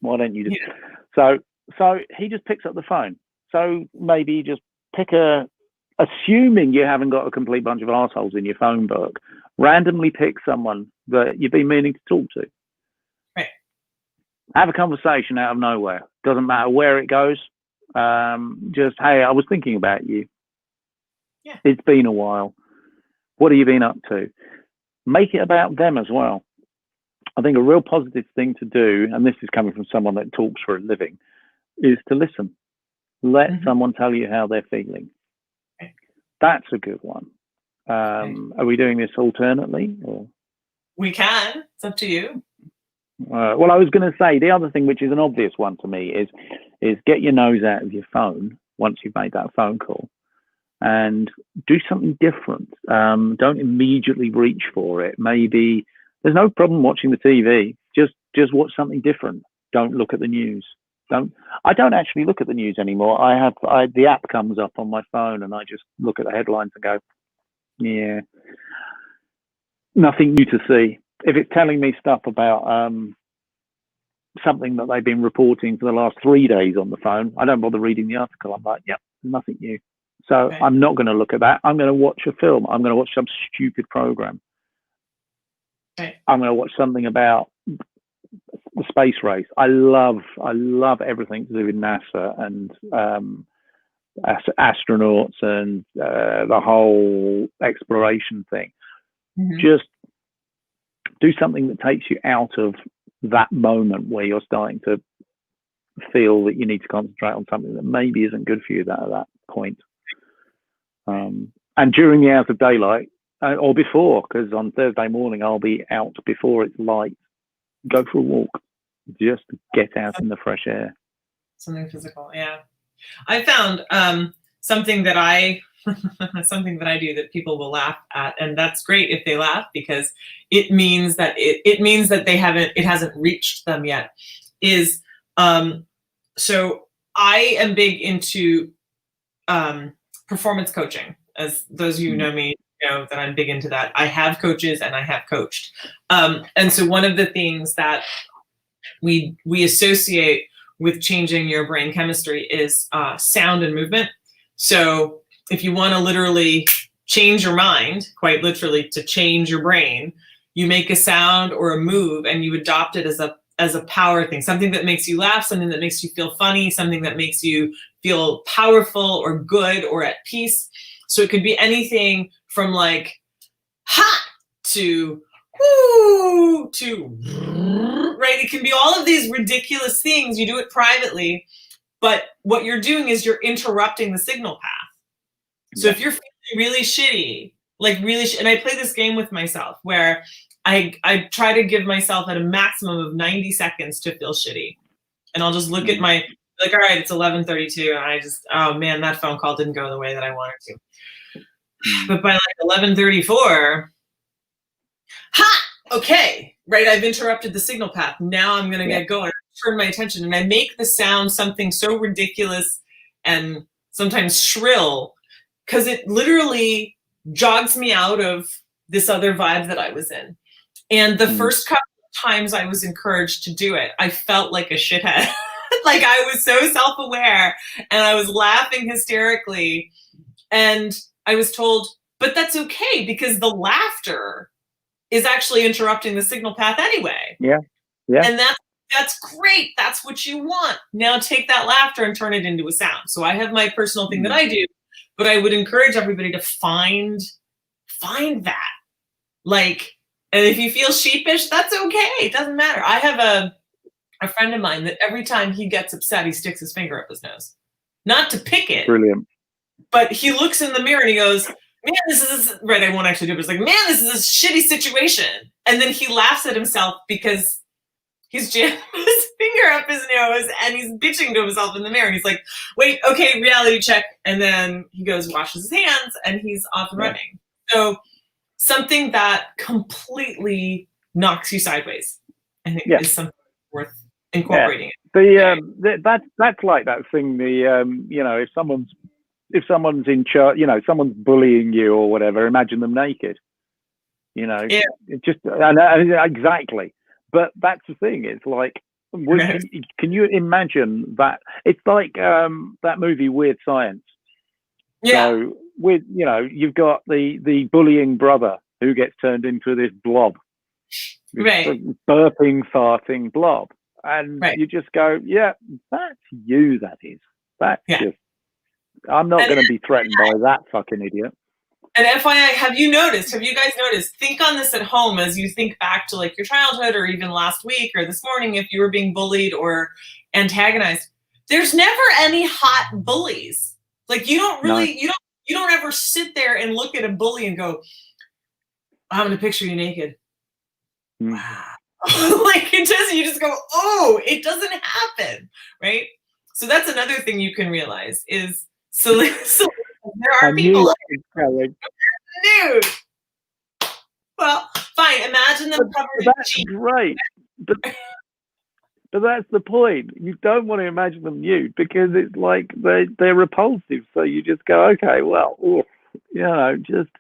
why don't you do? Yeah. So he just picks up the phone. So maybe just assuming you haven't got a complete bunch of assholes in your phone book, randomly pick someone that you've been meaning to talk to. Right. Have a conversation out of nowhere. Doesn't matter where it goes. Just, hey, I was thinking about you. Yeah. It's been a while. What have you been up to? Make it about them as well. I think a real positive thing to do, and this is coming from someone that talks for a living, is to listen. Let someone tell you how they're feeling. Okay. That's a good one. Are we doing this alternately? Or? We can. It's up to you. Well, I was going to say the other thing, which is an obvious one to me, is is get your nose out of your phone once you've made that phone call and do something different. Don't immediately reach for it. Maybe there's no problem watching the TV. Just watch something different. Don't look at the news. I don't actually look at the news anymore. The app comes up on my phone and I just look at the headlines and go, yeah, nothing new to see. If it's telling me stuff about something that they've been reporting for the last 3 days on the phone, I don't bother reading the article. I'm like, yep, nothing new. So Okay. I'm not going to look at that. I'm going to watch a film. I'm going to watch some stupid program. Okay. I'm going to watch something about the space race. I love everything to do with NASA and astronauts and the whole exploration thing. Mm-hmm. Just do something that takes you out of that moment where you're starting to feel that you need to concentrate on something that maybe isn't good for you at that point. And during the hours of daylight, or before, because on Thursday morning I'll be out before it's light, go for a walk. Just get out in the fresh air. Something physical, yeah. I found something that I do that people will laugh at, and that's great if they laugh because it means that it hasn't reached them yet. Is so I am big into performance coaching. As those of you who know me know that I'm big into that. I have coaches and I have coached, and so one of the things that we associate with changing your brain chemistry is sound and movement. So if you want to literally change your mind, quite literally to change your brain, you make a sound or a move and you adopt it as a power thing, something that makes you laugh, something that makes you feel funny, something that makes you feel powerful or good or at peace. So it could be anything from like ha to woo to right. It can be all of these ridiculous things. You do it privately, but what you're doing is you're interrupting the signal path. So if you're feeling really shitty, and I play this game with myself where I try to give myself at a maximum of 90 seconds to feel shitty. And I'll just look at all right, it's 11:32 and I just, oh man, that phone call didn't go the way that I wanted to. But by 11:34, okay, right, I've interrupted the signal path. Now I'm going to get going. Turn my attention and I make the sound something so ridiculous and sometimes shrill because it literally jogs me out of this other vibe that I was in. And the first couple of times I was encouraged to do it, I felt like a shithead. Like I was so self-aware and I was laughing hysterically. And I was told, but that's okay because the laughter is actually interrupting the signal path anyway. Yeah. And that's great. That's what you want. Now take that laughter and turn it into a sound. So I have my personal thing that I do, but I would encourage everybody to find that. And if you feel sheepish, that's okay. It doesn't matter. I have a friend of mine that every time he gets upset, he sticks his finger up his nose. Not to pick it. Brilliant. But he looks in the mirror and he goes, man, this is right. I won't actually do it. But it's like, man, this is a shitty situation. And then he laughs at himself because he's jamming his finger up his nose and he's bitching to himself in the mirror. And he's like, wait, okay, reality check. And then he goes, washes his hands and he's off and running. So something that completely knocks you sideways, I think is something worth incorporating. That's like that thing, if someone's in charge, someone's bullying you or whatever, imagine them naked. Exactly. But that's the thing. It's like, can you imagine that? It's like that movie Weird Science. Yeah. So you've got the bullying brother who gets turned into this blob, right? Burping, farting blob, and you just go, yeah, that's you. That is. That's just. I'm not going to be threatened by that fucking idiot. And FYI, have you guys noticed, think on this at home as you think back to like your childhood or even last week or this morning if you were being bullied or antagonized. There's never any hot bullies. Like you don't really, you don't ever sit there and look at a bully and go, I'm going to picture you naked. Wow. You just go, oh, it doesn't happen. Right. So that's another thing you can realize is so there are I people knew like that was coming. dude. Well, fine. Imagine them covered in That's cheese. great. But that's the point. You don't want to imagine them nude because it's like they're repulsive. So you just go, okay, well, oof, you know, just.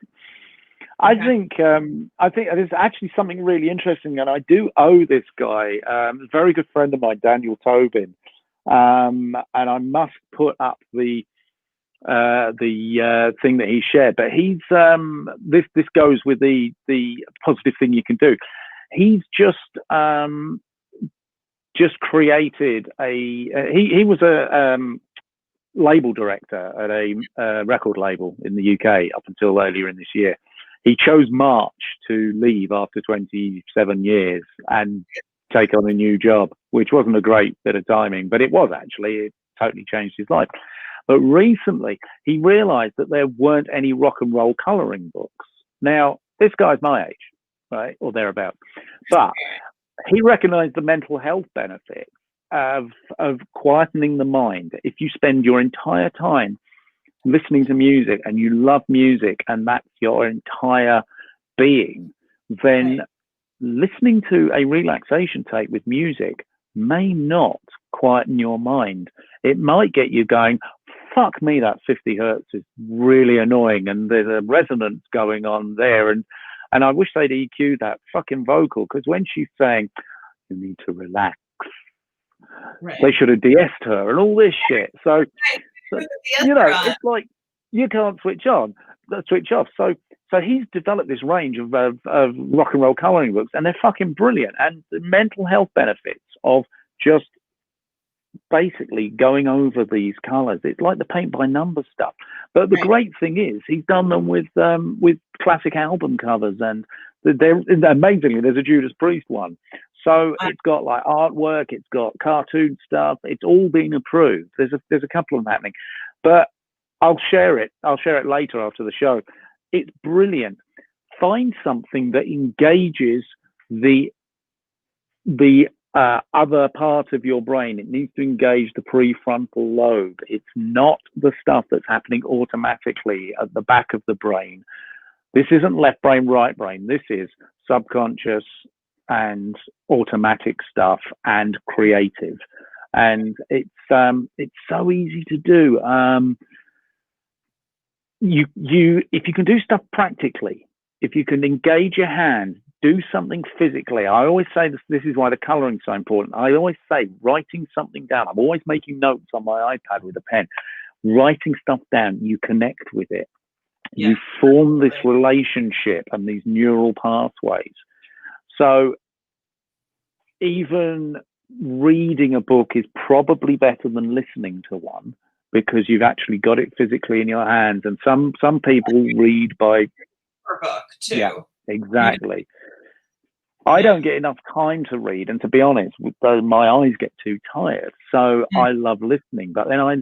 I think there's actually something really interesting, and I do owe this guy, a very good friend of mine, Daniel Tobin, and I must put up the thing that he shared. But he's this goes with the positive thing you can do. He's just created he was a label director at a record label in the UK up until earlier in this year. He chose March to leave after 27 years and take on a new job, which wasn't a great bit of timing, but it was actually. It totally changed his life. But recently, he realized that there weren't any rock and roll coloring books. Now, this guy's my age, right, or thereabouts. But he recognized the mental health benefits of quietening the mind. If you spend your entire time listening to music and you love music and that's your entire being, then listening to a relaxation tape with music may not quieten your mind. It might get you going, fuck me, that 50 hertz is really annoying and there's a resonance going on there, and I wish they'd EQ that fucking vocal, because when she's saying you need to relax, they should have de-essed her and all this shit. So you know, it's like you can't switch off. So he's developed this range of rock and roll coloring books, and they're fucking brilliant. And the mental health benefits of just basically going over these colors, it's like the paint by number stuff. But the great thing is he's done them with classic album covers, and they're amazingly, there's a Judas Priest one. So it's got like artwork, it's got cartoon stuff, it's all been approved. There's a couple of them happening, but I'll share it later after the show. It's brilliant. Find something that engages the other part of your brain. It needs to engage the prefrontal lobe. It's not the stuff that's happening automatically at the back of the brain. This isn't left brain, right brain. This is subconscious and automatic stuff and creative. And it's so easy to do. If you can do stuff practically, if you can engage your hand, do something physically. I always say this is why the coloring is so important. I always say writing something down. I'm always making notes on my iPad with a pen. Writing stuff down, you connect with it. Yeah. You form this relationship and these neural pathways. So even reading a book is probably better than listening to one, because you've actually got it physically in your hands. And some people read by per book too. Yeah, exactly. I don't get enough time to read, and to be honest, my eyes get too tired. So I love listening, but then I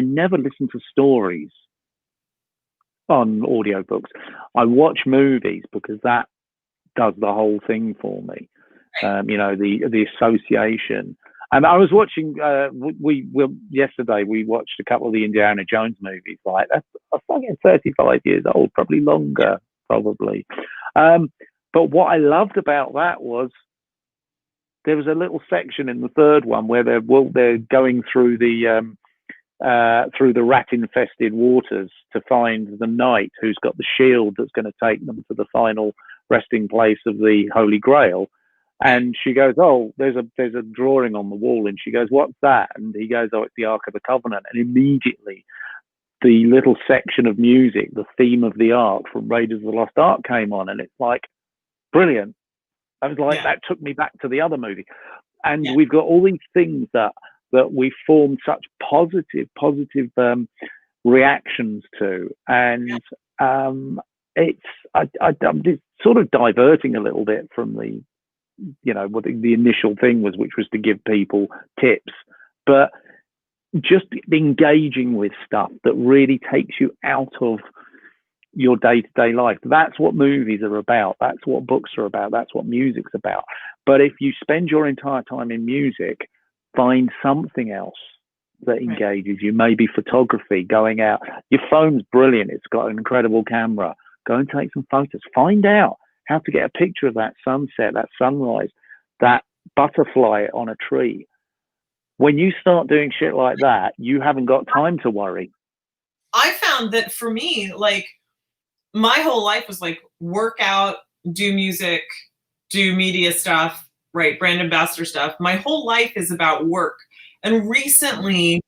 never listen to stories on audiobooks. I watch movies because that does the whole thing for me. You know, the association. And I was watching. Yesterday we watched a couple of the Indiana Jones movies. Like that's fucking 35 years old, probably longer, probably. But what I loved about that was there was a little section in the third one where they're going through the rat-infested waters to find the knight who's got the shield that's going to take them to the final resting place of the Holy Grail. And she goes, oh, there's a drawing on the wall. And she goes, what's that? And he goes, oh, it's the Ark of the Covenant. And immediately the little section of music, the theme of the Ark from Raiders of the Lost Ark came on. And it's like, brilliant. I was like, that took me back to the other movie. And we've got all these things that we form such positive reactions to. And it's sort of diverting a little bit from the, you know, what the initial thing was, which was to give people tips, but just engaging with stuff that really takes you out of your day-to-day life. That's what movies are about. That's what books are about. That's what music's about. But if you spend your entire time in music, find something else that engages you. Maybe photography, going out. Your phone's brilliant. It's got an incredible camera. Go and take some photos. Find out how to get a picture of that sunset, that sunrise, that butterfly on a tree. When you start doing shit like that, you haven't got time to worry. I found that for me, like, my whole life was like work out, do music, do media stuff, right? Brand ambassador stuff. My whole life is about work. And recently,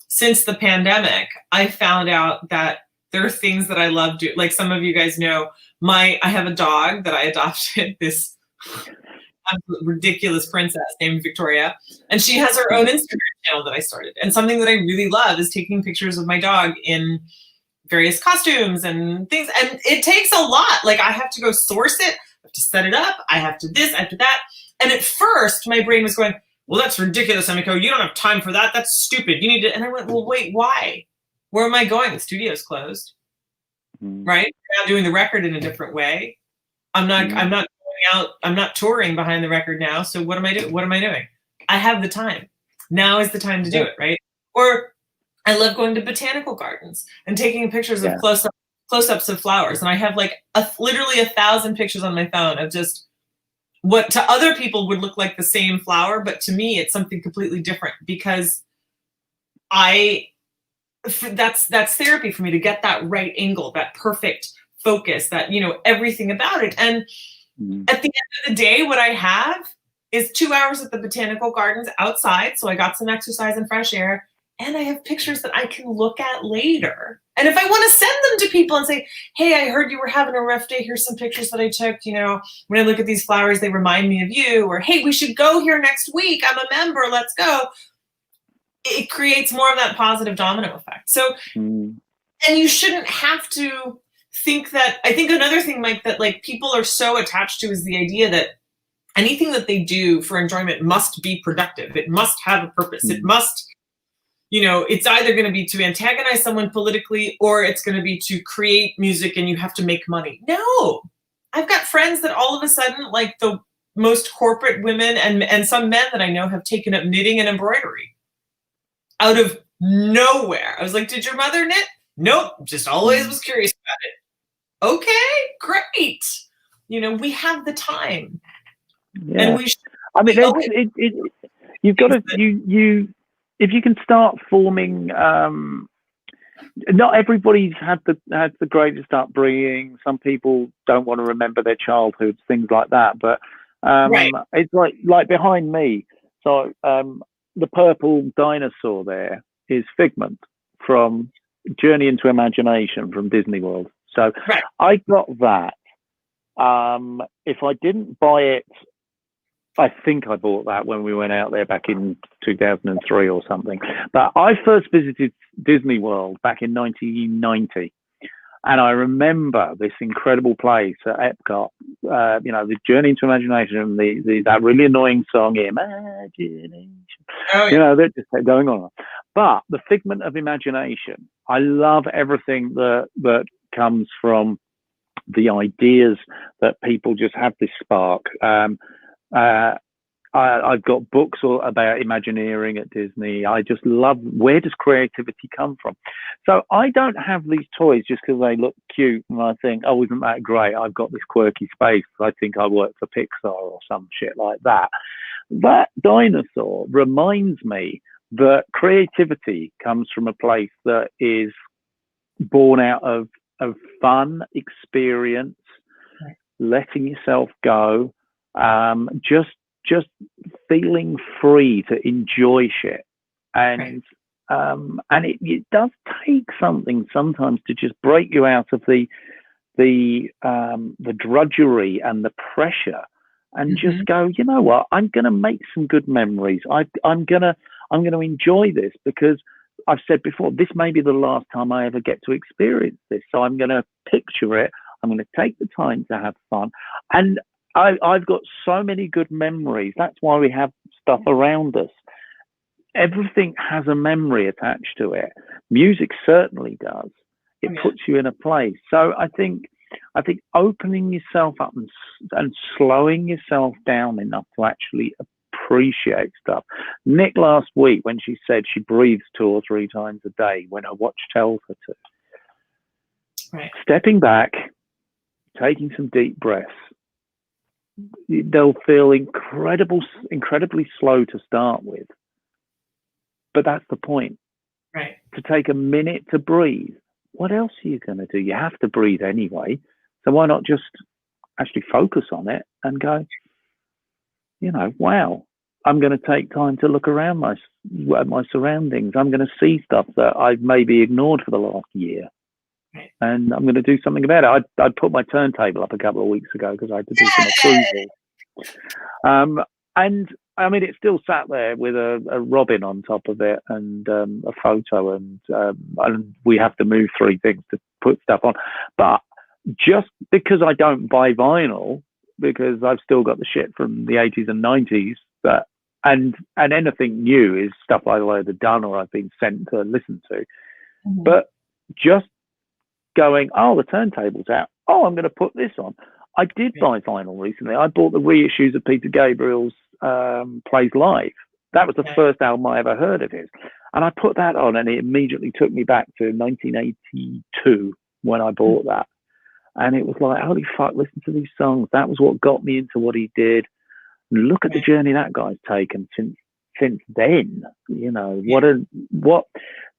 since the pandemic, I found out that there are things that I love doing. Like some of you guys know, I have a dog that I adopted, this ridiculous princess named Victoria, and she has her own Instagram channel that I started. And something that I really love is taking pictures of my dog in various costumes and things. And it takes a lot. Like I have to go source it, I have to set it up, I have to this, I have to that. And at first my brain was going, well, that's ridiculous, Emiko. You don't have time for that. That's stupid. You need to. And I went, well, wait, why? Where am I going? The studio's closed, right? I'm not doing the record in a different way. I'm not going out. I'm not touring behind the record now. So what am I doing? What am I doing? I have the time. Now is the time to do it, right? Or I love going to botanical gardens and taking pictures of close-ups of flowers. And I have like literally 1,000 pictures on my phone of just what to other people would look like the same flower, but to me it's something completely different, because that's therapy for me, to get that right angle, that perfect focus, that, you know, everything about it. And at the end of the day, what I have is 2 hours at the botanical gardens outside, so I got some exercise and fresh air, and I have pictures that I can look at later. And if I want to send them to people and say, hey, I heard you were having a rough day, here's some pictures that I took, you know, when I look at these flowers, they remind me of you. Or, hey, we should go here next week, I'm a member, let's go. It creates more of that positive domino effect. So, and you shouldn't have to think that. I think another thing, Mike, that like people are so attached to is the idea that anything that they do for enjoyment must be productive. It must have a purpose. It must, you know, it's either going to be to antagonize someone politically, or it's going to be to create music and you have to make money. No, I've got friends that all of a sudden, like the most corporate women and some men that I know, have taken up knitting and embroidery out of nowhere. I was like, did your mother knit? Nope, just always was curious about it. Okay, great. You know, we have the time. Yeah. And we should, I mean, you've got to, if you can start forming, not everybody's had the greatest upbringing. Some people don't want to remember their childhoods, things like that. But it's like behind me. So the purple dinosaur there is Figment from Journey into Imagination from Disney World. So I got that. If I didn't buy it, I think I bought that when we went out there back in 2003 or something. But I first visited Disney World back in 1990. And I remember this incredible place at Epcot, you know, the Journey into Imagination, that really annoying song, Imagination. You know, that just kept going on. But the Figment of Imagination, I love everything that comes from the ideas that people just have this spark. I've got books about Imagineering at Disney. I just love, where does creativity come from? So I don't have these toys just because they look cute and I think, oh, isn't that great? I've got this quirky space. I think I work for Pixar or some shit like that. That dinosaur reminds me that creativity comes from a place that is born out of fun, experience, letting yourself go, just feeling free to enjoy shit. And it does take something sometimes to just break you out of the drudgery and the pressure and just go, you know what, I'm going to make some good memories. I'm going to enjoy this, because I've said before, this may be the last time I ever get to experience this. So I'm going to picture it. I'm going to take the time to have fun. And I've got so many good memories. That's why we have stuff around us. Everything has a memory attached to it. Music certainly does. It puts you in a place. So I think opening yourself up and slowing yourself down enough to actually appreciate stuff. Nick last week, when she said she breathes 2 or 3 times a day when her watch tells her to, Right. stepping back, taking some deep breaths, they'll feel incredibly slow to start with. But that's the point. Right. To take a minute to breathe. What else are you going to do? You have to breathe anyway. So why not just actually focus on it and go, you know, wow, I'm going to take time to look around my surroundings. I'm going to see stuff that I've maybe ignored for the last year. Right. And I'm going to do something about it. I'd put my turntable up a couple of weeks ago because I had to do some approval. And I mean, it's still sat there with a robin on top of it and a photo, and we have to move 3 things to put stuff on. But just because I don't buy vinyl, because I've still got the shit from the 80s and 90s, but and anything new is stuff I've either done or I've been sent to listen to. Mm-hmm. But just going, oh, the turntable's out. Oh, I'm going to put this on. I did buy vinyl recently. I bought the reissues of Peter Gabriel's Plays Live. That was the first album I ever heard of his. And I put that on, and it immediately took me back to 1982 when I bought that. And it was like, holy fuck, listen to these songs. That was what got me into what he did. And look at the journey that guy's taken since then. You know,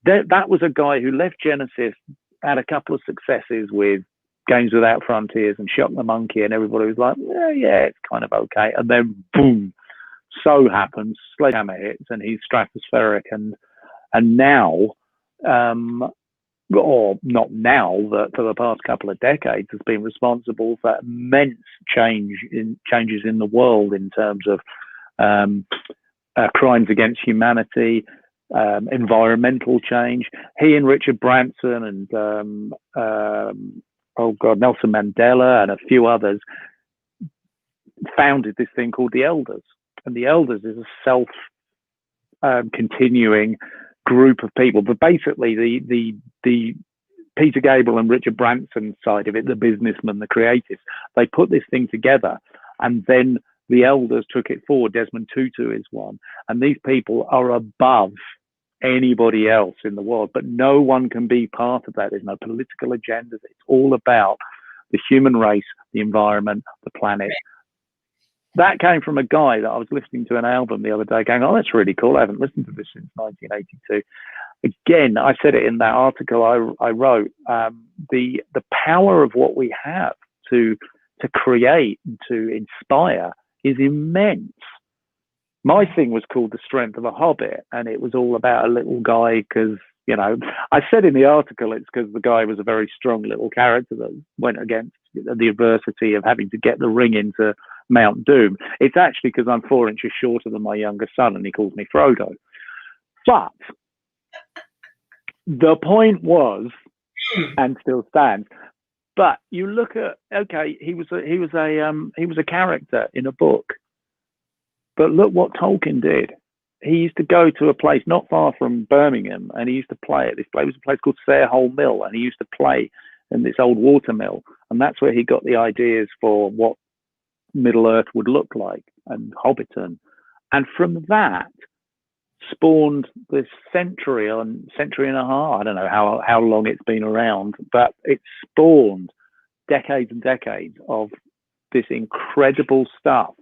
that was a guy who left Genesis, had a couple of successes with Games Without Frontiers and Shock the Monkey, and everybody was like, yeah, it's kind of okay. And then boom, so happens, Sledgehammer hits, and he's stratospheric. And now, or not now, but for the past couple of decades, has been responsible for immense changes in the world in terms of crimes against humanity, environmental change. He and Richard Branson and Nelson Mandela and a few others founded this thing called the Elders. And the Elders is a self-continuing group of people. But basically, the Peter Gabriel and Richard Branson side of it, the businessmen, the creatives, they put this thing together, and then the Elders took it forward. Desmond Tutu is one. And these people are above anybody else in the world, but no one can be part of that. There's no political agenda. It's all about the human race, the environment, the planet. That came from a guy that I was listening to an album the other day going, oh, that's really cool. I haven't listened to this since 1982. Again, I said it in that article I wrote, the power of what we have to create, to inspire is immense. My thing was called The Strength of a Hobbit, and it was all about a little guy because, you know, I said in the article it's because the guy was a very strong little character that went against the adversity of having to get the ring into Mount Doom. It's actually because I'm 4 inches shorter than my younger son, and he calls me Frodo. But the point was, and still stands. But you look at, okay, he was a character in a book. But look what Tolkien did. He used to go to a place not far from Birmingham, and he used to play at this place. It was a place called Sarehole Mill, and he used to play in this old water mill. And that's where he got the ideas for what Middle Earth would look like, and Hobbiton. And from that spawned this century and a half. I don't know how long it's been around, but it spawned decades and decades of this incredible stuff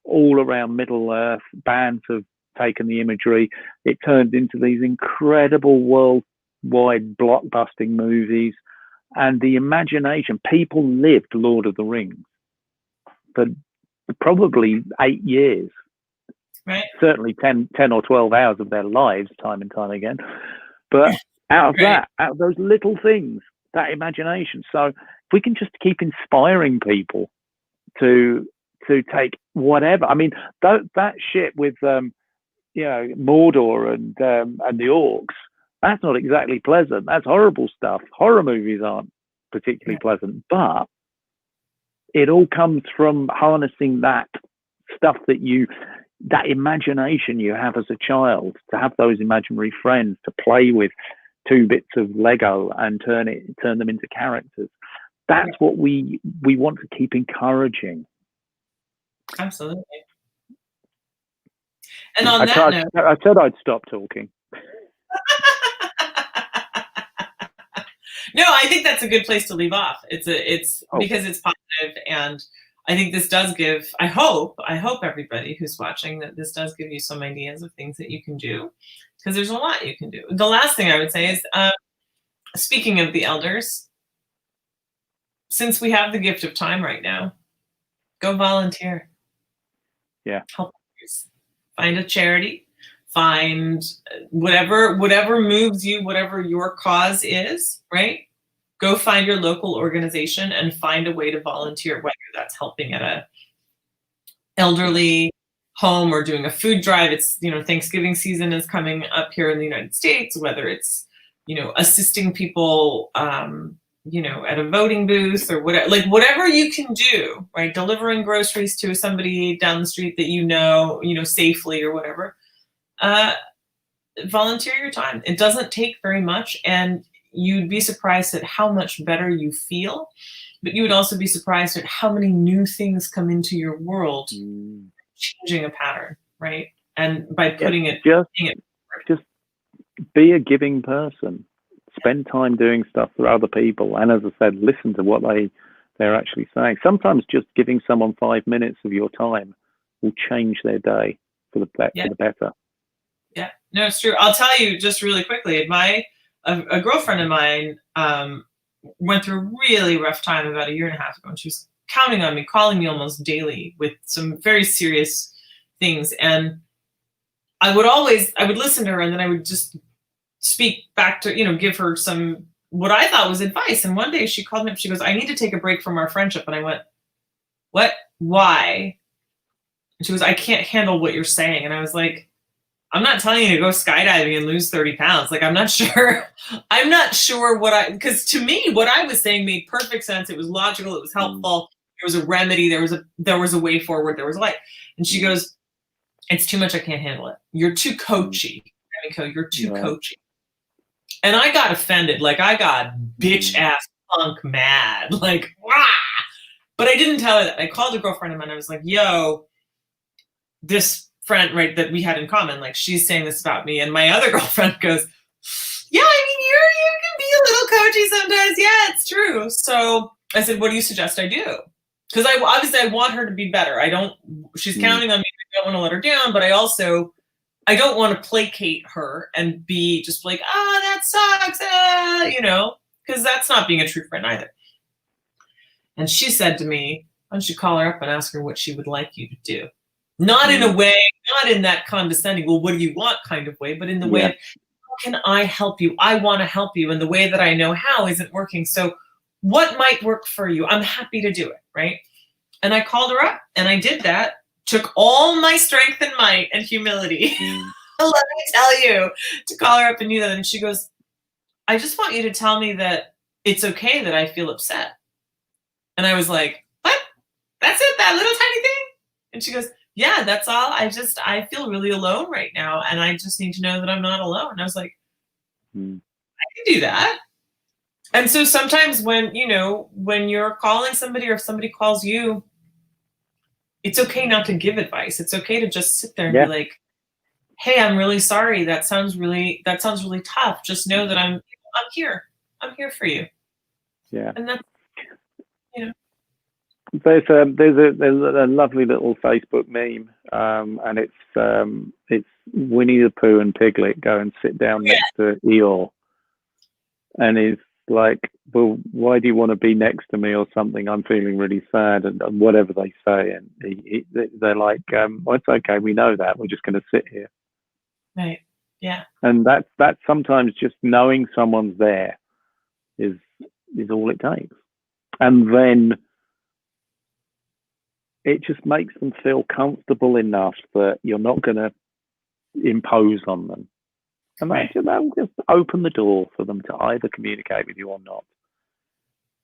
all around Middle Earth. Bands have taken the imagery. It turned into these incredible worldwide blockbusting movies, and the imagination. People lived Lord of the Rings for probably 8 years. Right. Certainly 10 or 12 hours of their lives, time and time again. But out of those little things, that imagination. So if we can just keep inspiring people to take whatever. I mean, that shit with Mordor and the orcs, that's not exactly pleasant. That's horrible stuff. Horror movies aren't particularly pleasant, but it all comes from harnessing that stuff that imagination you have as a child, to have those imaginary friends, to play with 2 bits of Lego and turn them into characters. That's what we want to keep encouraging. Absolutely. And on I that note, I said I'd stop talking. no, I think that's a good place to leave off. It's because it's positive, and I think this does give. I hope everybody who's watching that this does give you some ideas of things that you can do, because there's a lot you can do. The last thing I would say is, speaking of the elders, since we have the gift of time right now, go volunteer. Yeah. Help others. Find a charity. Find whatever moves you, whatever your cause is, right? Go find your local organization and find a way to volunteer, whether that's helping at a elderly home or doing a food drive. It's, Thanksgiving season is coming up here in the United States, whether it's, assisting people, at a voting booth or whatever you can do, right? Delivering groceries to somebody down the street that safely or whatever. Volunteer your time. It doesn't take very much, and you'd be surprised at how much better you feel, but you would also be surprised at how many new things come into your world, changing a pattern, right? And by putting just be a giving person. Spend time doing stuff for other people, and as I said, listen to what they're actually saying. Sometimes just giving someone 5 minutes of your time will change their day for the better. Yeah, no, it's true. I'll tell you just really quickly. A girlfriend of mine went through a really rough time about 1.5 years ago, and she was counting on me, calling me almost daily with some very serious things. And I would listen to her, and then I would just speak back to, give her some, what I thought was advice. And one day she called me up, she goes, "I need to take a break from our friendship." And I went, "What? Why?" And she goes, "I can't handle what you're saying." And I was like, "I'm not telling you to go skydiving and lose 30 pounds. Like, I'm not sure because to me, what I was saying made perfect sense. It was logical. It was helpful. There was a remedy. There was a way forward. There was light." And she goes, "It's too much. I can't handle it. You're too coachy, Emiko. You're too coachy." And I got offended. Like, I got bitch ass punk mad. Like, wah! But I didn't tell her that. I called a girlfriend of mine. I was like, "Yo, this friend, right, that we had in common, like, she's saying this about me." And my other girlfriend goes, "Yeah, I mean, you can be a little coachy sometimes. Yeah, it's true." So I said, "What do you suggest I do?" Because I want her to be better. She's counting on me. I don't want to let her down, but I don't want to placate her and be just like, that sucks, because that's not being a true friend either. And she said to me, "Why don't you call her up and ask her what she would like you to do?" Not in a way, not in that condescending, "Well, what do you want?" kind of way, but in the way of, "How can I help you? I want to help you, and the way that I know how isn't working. So what might work for you? I'm happy to do it," right? And I called her up, and I did that. Took all my strength and might and humility, let me tell you, to call her up and do that. And she goes, "I just want you to tell me that it's okay that I feel upset." And I was like, "What? That's it? That little tiny thing?" And she goes, "Yeah, that's all. I feel really alone right now, and I just need to know that I'm not alone." And I was like, I can do that. And so sometimes when you're calling somebody, or if somebody calls you, it's okay not to give advice. It's okay to just sit there and be like, "Hey, I'm really sorry. That sounds really tough. Just know that I'm here. I'm here for you." Yeah. And that's, There's a lovely little Facebook meme, and it's Winnie the Pooh and Piglet go and sit down next to Eeyore, and he's like, "Well, why do you want to be next to me?" or something. "I'm feeling really sad," and whatever they say, and they're like, "Well, it's okay. We know that. We're just going to sit here." Right. Yeah. And that's sometimes just knowing someone's there is all it takes, and then it just makes them feel comfortable enough that you're not going to impose on them. And that'll just open the door for them to either communicate with you or not.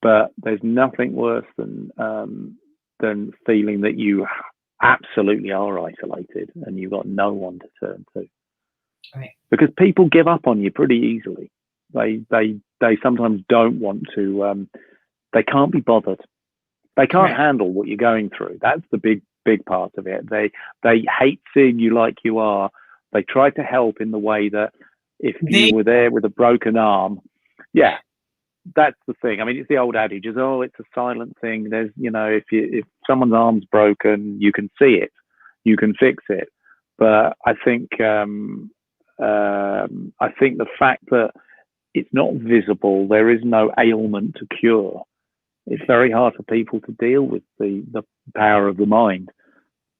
But there's nothing worse than feeling that you absolutely are isolated and you've got no one to turn to. Right. Because people give up on you pretty easily. They sometimes don't want to. They can't be bothered. They can't handle what you're going through. That's the big big part of it. They hate seeing you like you are. They try to help in the way that if you were there with a broken arm, yeah, that's the thing. I mean, it's the old adage is, oh, it's a silent thing. There's, if someone's arm's broken, you can see it, you can fix it. But I think the fact that it's not visible, there is no ailment to cure. It's very hard for people to deal with the power of the mind.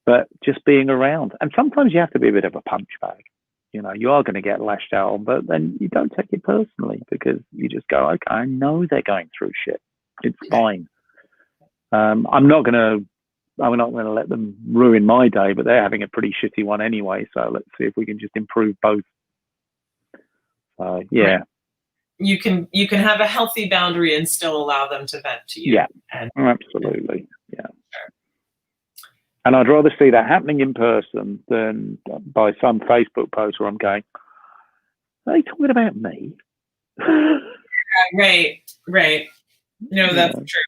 But just being around, and sometimes you have to be a bit of a punch bag. You are going to get lashed out on, but then you don't take it personally because you just go, okay, I know they're going through shit. It's fine. I'm not going to let them ruin my day, but they're having a pretty shitty one anyway. So let's see if we can just improve both. Yeah. You can have a healthy boundary and still allow them to vent to you. Yeah, absolutely. Yeah. And I'd rather see that happening in person than by some Facebook post where I'm going, are they talking about me? Right. No, that's true.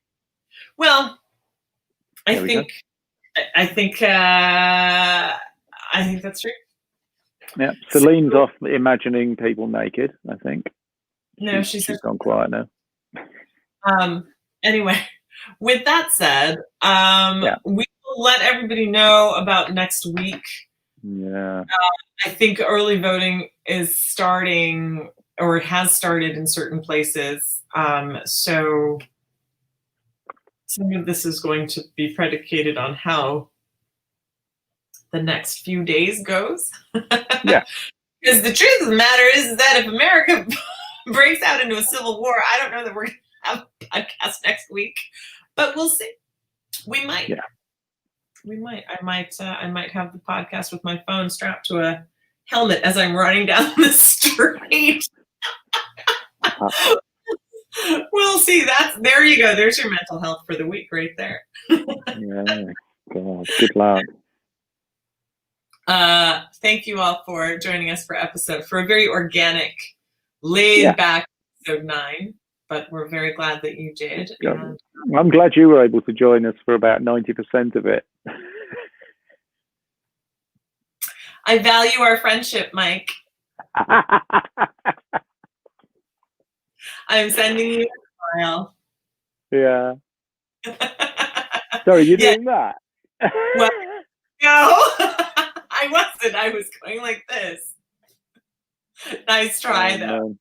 Well, I think that's true. Yeah, Celine's off imagining people naked, I think. No, she's gone quiet now. Anyway, with that said, we will let everybody know about next week. Yeah. I think early voting is starting, or it has started in certain places. So some of this is going to be predicated on how the next few days goes. Yeah. Because the truth of the matter is that if America breaks out into a civil war, I don't know that we're going to have a podcast next week, but we'll see. We might. Yeah. We might. I might have the podcast with my phone strapped to a helmet as I'm running down the street. We'll see. There you go. There's your mental health for the week right there. Yeah. God, good luck. Thank you all for joining us for a very organic, laid back episode 9. But we're very glad that you did. And I'm glad you were able to join us for about 90% of it. I value our friendship, Mike. I'm sending you a smile. Yeah. Sorry, you're doing that? Well, no, I wasn't. I was going like this. Nice try, though.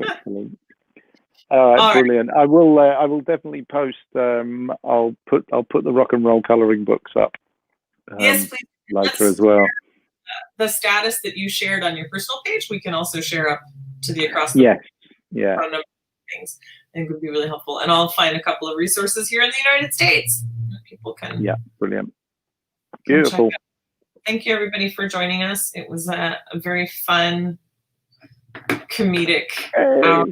Excellent. All right, brilliant. I will definitely post. I'll put the rock and roll coloring books up. Yes, please. Later as well. The status that you shared on your personal page, we can also share up to the across the number of things. I think would be really helpful. And I'll find a couple of resources here in the United States. People can. Yeah, brilliant. Beautiful. Thank you, everybody, for joining us. It was a very fun, comedic hour.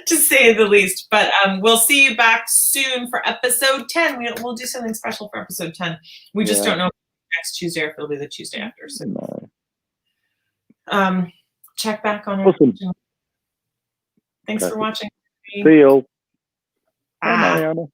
To say the least, but we'll see you back soon for episode 10. We'll do something special for episode 10. We just don't know next Tuesday or if it'll be the Tuesday after. So check back on our Thanks for watching. See you. Bye, Mariana.